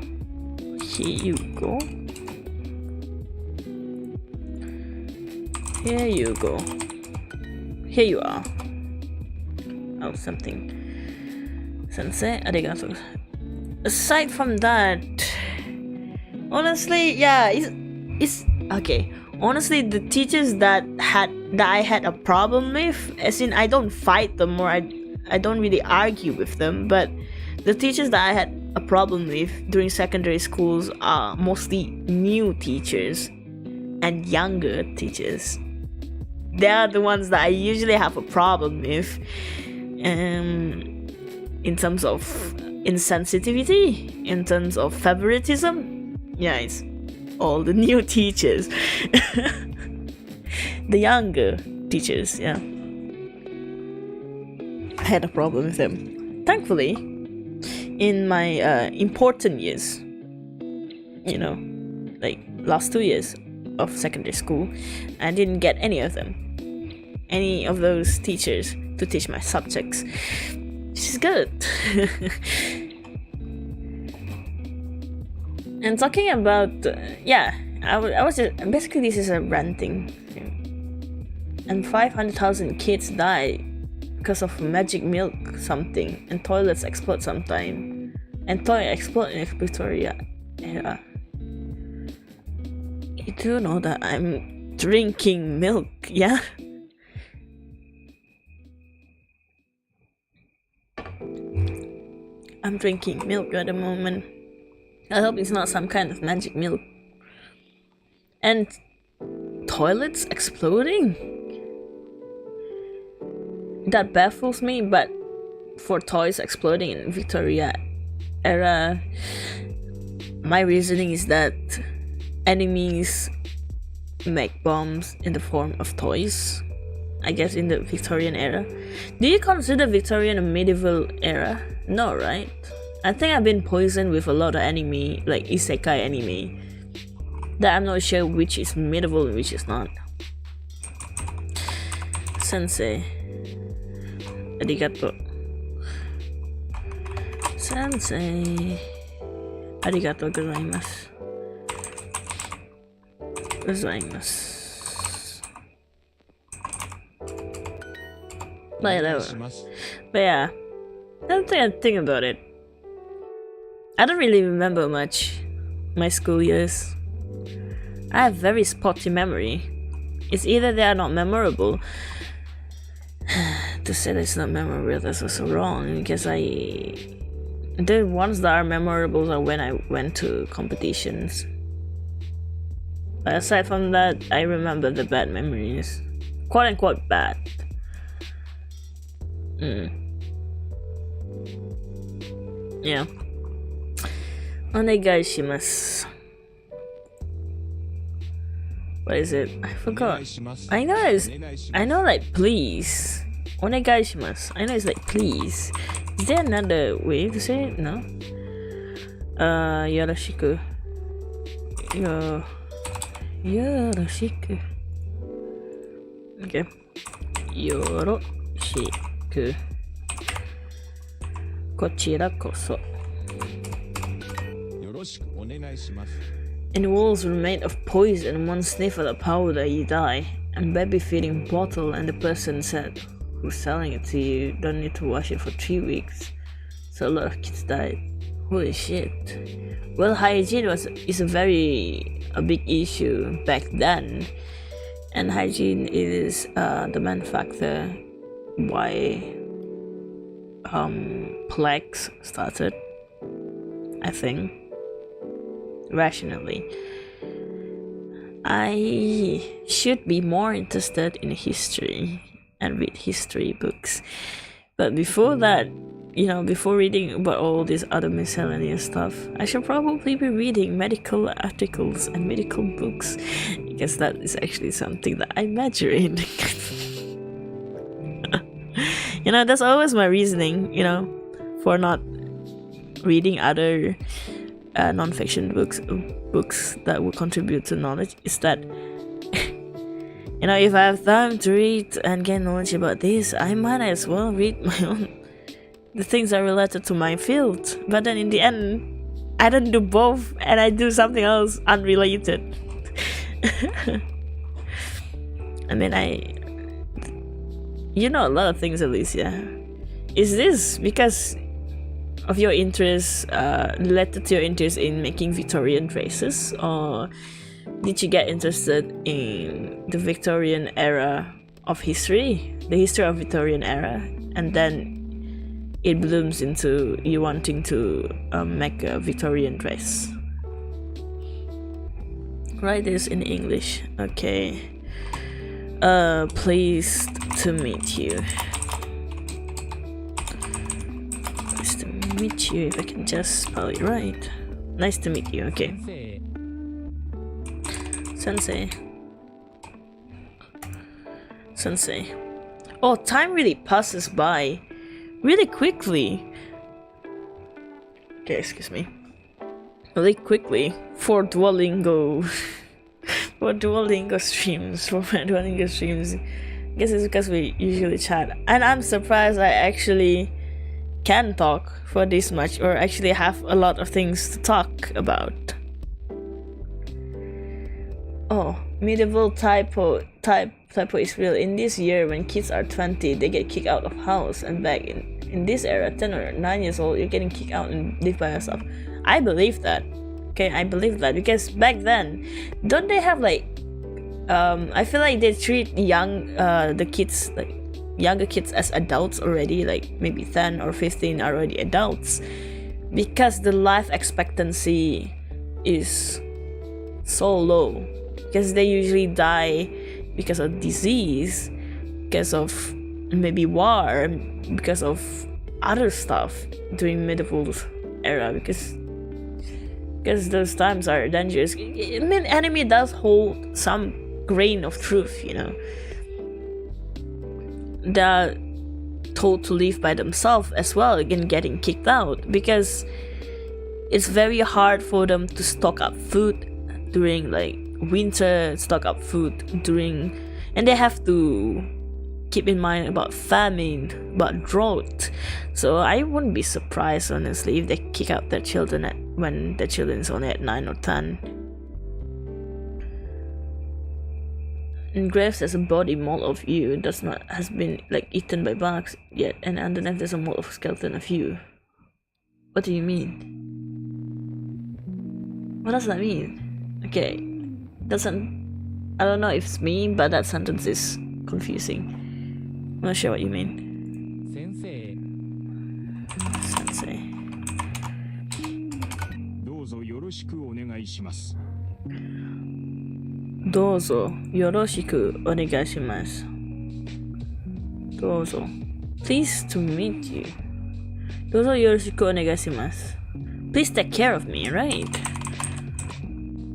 Here you go. Here you go. Here you are. Oh, something. Sensei, arigato. Aside from that, honestly, yeah, it's okay. Honestly, the teachers that I had a problem with, as in I don't fight them or I don't really argue with them, but the teachers that I had a problem with during secondary schools are mostly new teachers and younger teachers. They are the ones that I usually have a problem with, in terms of insensitivity, in terms of favoritism. Yeah, it's all the new teachers. The younger teachers, yeah. I had a problem with them. Thankfully, in my important years, you know, like last 2 years of secondary school, I didn't get any of those teachers to teach my subjects, which is good. And talking about, I was just, basically this is a ranting, and 500,000 kids die because of magic milk something, and toilets explode sometime, and toilets explode in Victoria era. You do know that I'm drinking milk, yeah? I'm drinking milk at the moment. I hope it's not some kind of magic milk. And toilets exploding? That baffles me, but for toys exploding in Victoria era, my reasoning is that enemies make bombs in the form of toys. I guess in the Victorian era. Do you consider Victorian a medieval era? No, right? I think I've been poisoned with a lot of anime, like isekai anime, that I'm not sure which is medieval and which is not. Sensei. Arigato. Sensei. Arigato gozaimasu. gozaimasu. But yeah, now that I think about it, I don't really remember much my school years. I have very spotty memory. It's either they are not memorable. To say that it's not memorable, that's also wrong, because the ones that are memorable are when I went to competitions. But aside from that, I remember the bad memories. Quote unquote bad. Yeah. Onegaishimasu. What is it? I forgot. I know like please. Onegaishimasu. I know it's like please. Is there another way to say it? No? Yoroshiku. Yoroshiku. Okay. Yoroshiku. Kochira koso. And walls were made of poison. One sniff of the powder, you die. And baby feeding bottle, and the person said, who's selling it to you, don't need to wash it for 3 weeks. So a lot of kids died. Holy shit. Well, hygiene is a big issue back then, and hygiene is the main factor why plagues started, I think. Rationally, I should be more interested in history and read history books, but before that, before reading about all this other miscellaneous stuff, I should probably be reading medical articles and medical books, because that is actually something that I major in. That's always my reasoning, for not reading other non-fiction books that will contribute to knowledge, is that if I have time to read and get knowledge about this, I might as well read the things that are related to my field. But then in the end, I don't do both, and I do something else unrelated. I mean, a lot of things, Alicia. Is this because of your interest, related to your interest in making Victorian dresses, or did you get interested in the Victorian era of history, the history of Victorian era, and then it blooms into you wanting to make a Victorian dress? Write this in English. Okay. Pleased to meet you. Meet you, if I can just spell it right. Nice to meet you. Okay. Sensei. Oh, time really passes by really quickly. Okay, excuse me. Really quickly for Duolingo. For Duolingo streams. I guess it's because we usually chat, and I'm surprised I actually can talk for this much, or actually have a lot of things to talk about. Oh, medieval typo is real. In this year, when kids are 20, they get kicked out of house, and back in this era, 10 or 9 years old, you're getting kicked out and live by yourself. I believe that. Okay, I believe that, because back then, don't they have like I feel like they treat younger kids as adults already, like maybe 10 or 15 are already adults, because the life expectancy is so low, because they usually die because of disease, because of maybe war, because of other stuff during medieval era, because those times are dangerous. I mean, anime does hold some grain of truth, They're told to live by themselves as well, again getting kicked out, because it's very hard for them to stock up food during like winter, stock up food during, and they have to keep in mind about famine, about drought. So I wouldn't be surprised, honestly, if they kick out their children when their children is only at 9 or 10. engraved as a body mold of you does not has been like eaten by bugs yet, and underneath there's a mold of skeleton of you. What do you mean? What does that mean? Okay, I don't know if it's me, but that sentence is confusing. I'm not sure what you mean. Sensei. どうぞよろしくお願いします。どうぞよろしくお願いします。どうぞ。Pleased to meet you. どうぞよろしくお願いします。Please take care of me, right?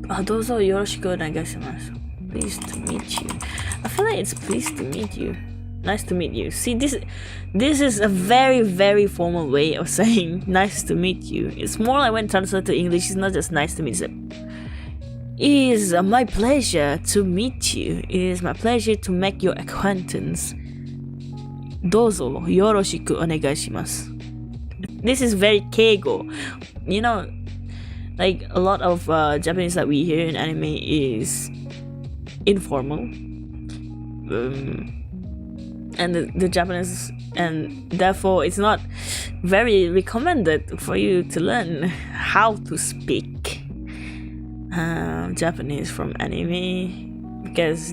あ、どうぞよろしくお願いします。Pleased to meet you. I feel like it's pleased to meet you. Nice to meet you. See, this is a very, very formal way of saying nice to meet you. It's more like when translated to English, it's not just nice to meet you. It is my pleasure to meet you. It is my pleasure to make your acquaintance. どうぞよろしくお願いします。This is very keigo. You know, like a lot of Japanese that we hear in anime is informal. And the Japanese, and therefore it's not very recommended for you to learn how to speak Japanese from anime, because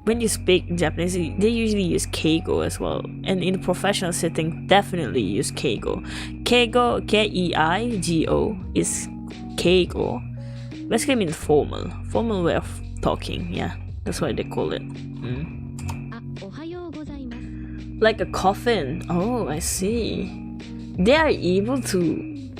when you speak Japanese, they usually use keigo as well, and in a professional setting definitely use keigo. Keigo, K-E-I-G-O, is keigo. Basically means formal way of talking. Yeah, that's why they call it. Like a coffin. Oh, I see. They are able to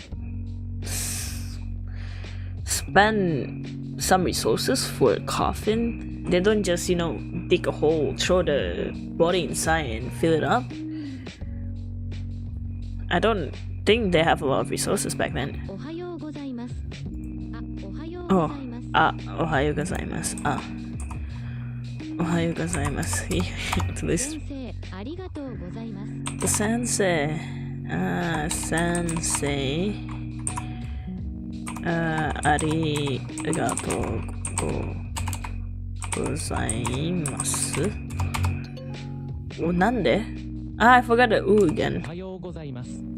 spend some resources for a coffin. They don't just, dig a hole, throw the body inside and fill it up. I don't think they have a lot of resources back then. Ohayou gozaimasu. Ohayou gozaimasu. To this. The sensei. Sensei. Arigatou gozaimasu. Oh, nande? I forgot the u again. Ohayou gozaimasu.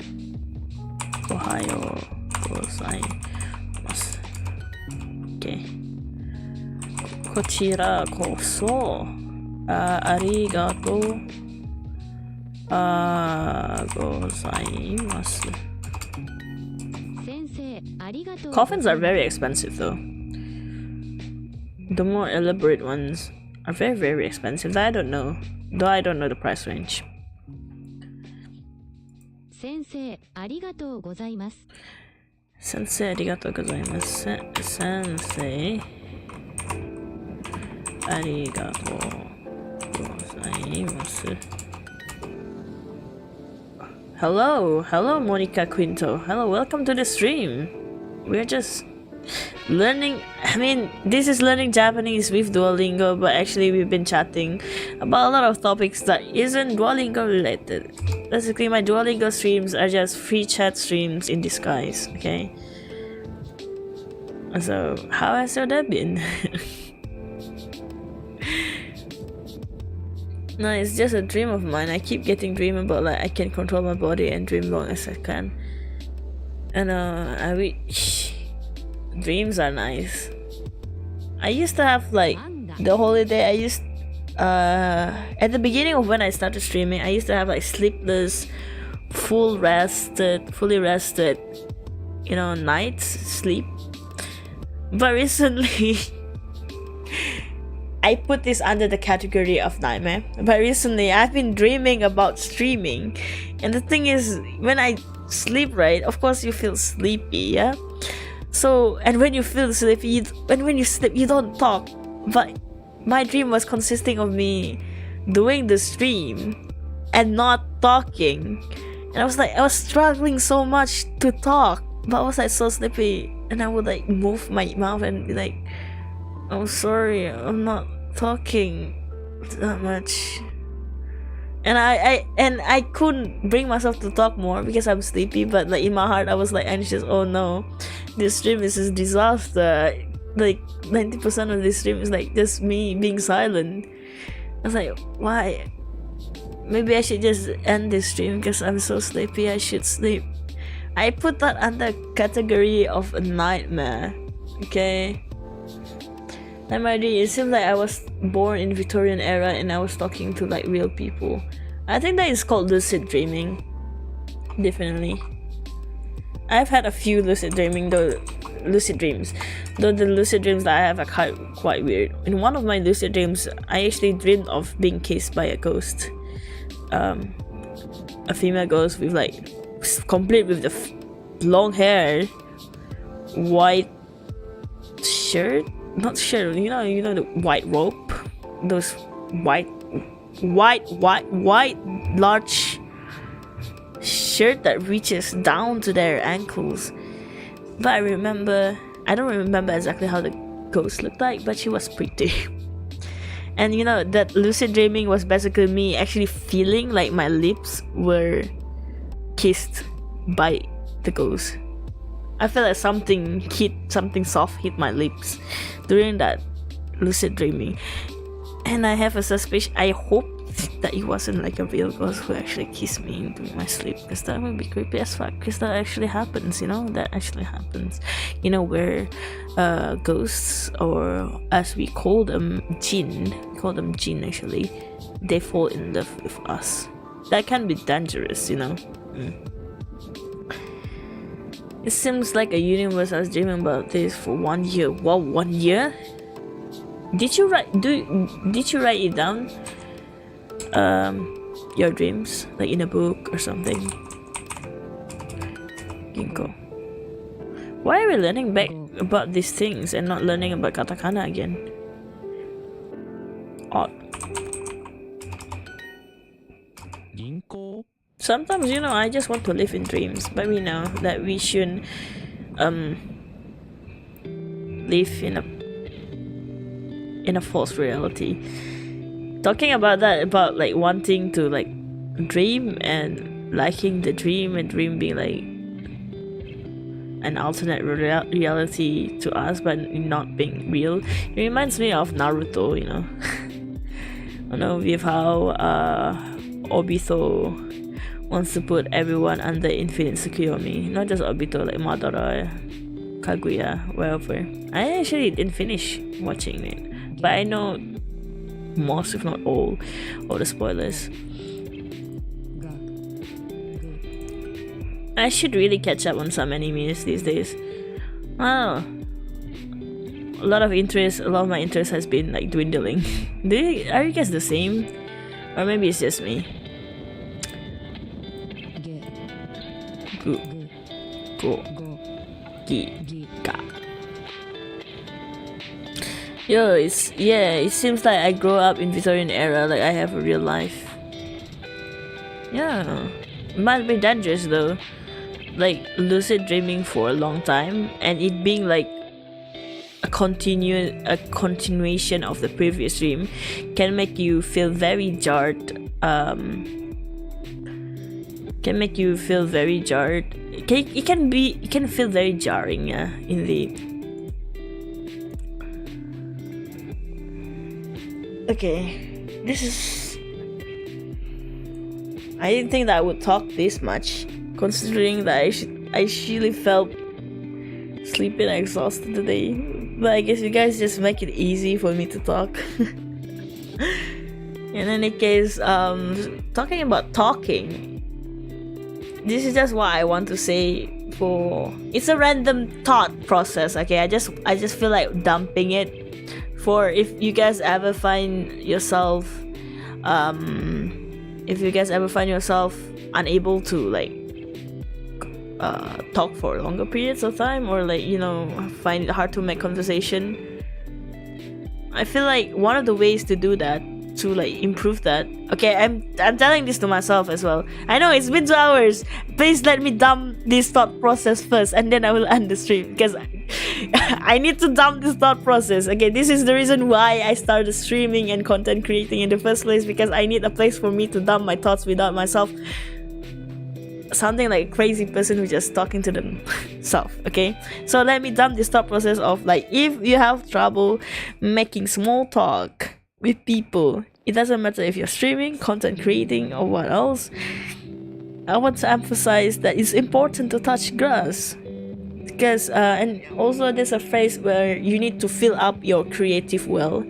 Okay. こちらこそありがとうございます。Coffins are very expensive though. The more elaborate ones are very, very expensive. I don't know. Though I don't know the price range. Sensei, ありがとうございます。Sensei, ありがとうございます。Sensei, ありがとうございます。Hello, Monica Quinto. Hello, welcome to the stream. We're just learning. I mean, this is learning Japanese with Duolingo, but actually we've been chatting about a lot of topics that isn't Duolingo related. Basically, my Duolingo streams are just free chat streams in disguise. Okay. So, how has your day been? No, it's just a dream of mine. I keep getting dream about like I can control my body and dream long as I can. And dreams are nice. I used to have like the holiday. At the beginning of when I started streaming, I used to have like sleepless, fully rested, nights sleep. But recently, I put this under the category of nightmare. But recently, I've been dreaming about streaming. And the thing is, when I sleep, right, of course you feel sleepy, yeah? So, and when you feel sleepy, when you sleep, you don't talk. But my dream was consisting of me doing the stream and not talking. And I was struggling so much to talk. But I was like so sleepy. And I would like move my mouth and be like, "I'm sorry, I'm not talking that much." And I couldn't bring myself to talk more because I'm sleepy, but like in my heart I was like anxious. Oh no, this stream is a disaster. like 90% of this stream is like just me being silent. I was like, why? Maybe I should just end this stream because I'm so sleepy. I should sleep. I put that under category of a nightmare. Okay. Nightmare. It seems like I was born in Victorian era and I was talking to like real people. I think that is called lucid dreaming. Definitely. I've had a few lucid dreams, though the lucid dreams that I have are quite weird. In one of my lucid dreams, I actually dreamed of being kissed by a ghost. A female ghost with like complete with the long hair, white shirt, not shirt, you know the white robe, those white large shirt that reaches down to their ankles. But I don't remember exactly how the ghost looked like, but she was pretty. And you know, that lucid dreaming was basically me actually feeling like my lips were kissed by the ghost. I feel like something soft hit my lips during that lucid dreaming. And I have a suspicion, I hope that it wasn't like a real ghost who actually kissed me into my sleep, because that would be creepy as fuck, because that actually happens, you know, you know, where ghosts, or as we call them, jinn actually, they fall in love with us. That can be dangerous, you know. It seems like a universe. I was dreaming about this for 1 year. Wow, 1 year? Did you write it down? Your dreams, like in a book or something. Ginkgo. Why are we learning back about these things and not learning about katakana again? Odd. Ginkgo. Sometimes, you know, I just want to live in dreams, but we know that we shouldn't live in a false reality. Talking about that, about like wanting to like dream and liking the dream, and dream being like an alternate reality to us but not being real, it reminds me of Naruto, you know. I know, with how Obito wants to put everyone under infinite Tsukuyomi, not just Obito, like Madara, Kaguya, wherever. I actually didn't finish watching it, but I know most, if not all the spoilers. I should really catch up on some animes these days. I don't know. A lot of my interest has been like dwindling. Are you guys the same? Or maybe it's just me? Yo, it seems like I grew up in Victorian era, like I have a real life. Yeah, it might be dangerous though, like lucid dreaming for a long time and it being like a continuation of the previous dream can make you feel very jarred. It can feel very jarring, yeah, indeed. Okay, this is... I didn't think that I would talk this much, considering that I actually felt sleepy and exhausted today. But I guess you guys just make it easy for me to talk. In any case, talking about talking, this is just what I want to say. It's a random thought process, okay? I just feel like dumping it. For if you guys ever find yourself unable to like talk for longer periods of time, or like, you know, find it hard to make conversation, I feel like one of the ways to do that, to like improve that, okay, I'm telling this to myself as well. I know it's been 2 hours. Please let me dump this thought process first, and then I will end the stream, because I need to dump this thought process. Okay, this is the reason why I started streaming and content creating in the first place, because I need a place for me to dump my thoughts without myself sounding like a crazy person who's just talking to themselves. Okay, so let me dump this thought process of like, if you have trouble making small talk with people, it doesn't matter if you're streaming, content creating, or what else. I want to emphasize that it's important to touch grass, because and also there's a phrase where you need to fill up your creative well,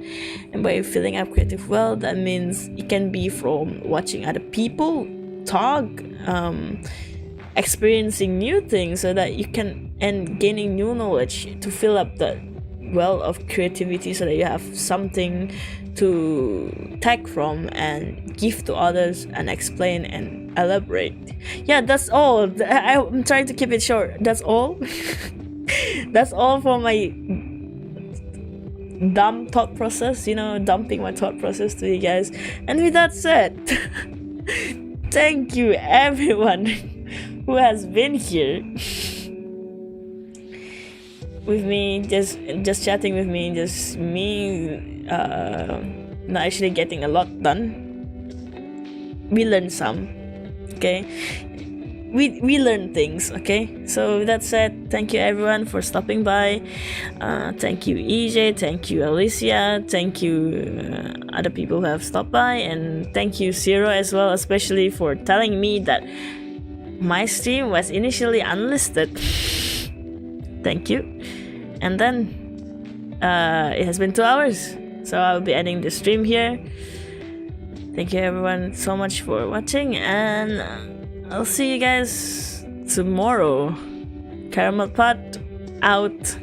and by filling up creative well, that means it can be from watching other people talk, experiencing new things, so that you can, and gaining new knowledge to fill up that well of creativity, so that you have something to take from and give to others and explain and elaborate. Yeah, that's all. I'm trying to keep it short. That's all. That's all for my dumb thought process, dumping my thought process to you guys. And with that said, thank you everyone who has been here with me, just chatting with me, just me not actually getting a lot done. We learned some, okay? We learn things, okay? So with that said, thank you everyone for stopping by. Thank you EJ, thank you Alicia, thank you other people who have stopped by, and thank you Zero as well, especially for telling me that my stream was initially unlisted. Thank you. And then it has been 2 hours, so I'll be ending the stream here. Thank you everyone so much for watching, and I'll see you guys tomorrow. CarameltPud out.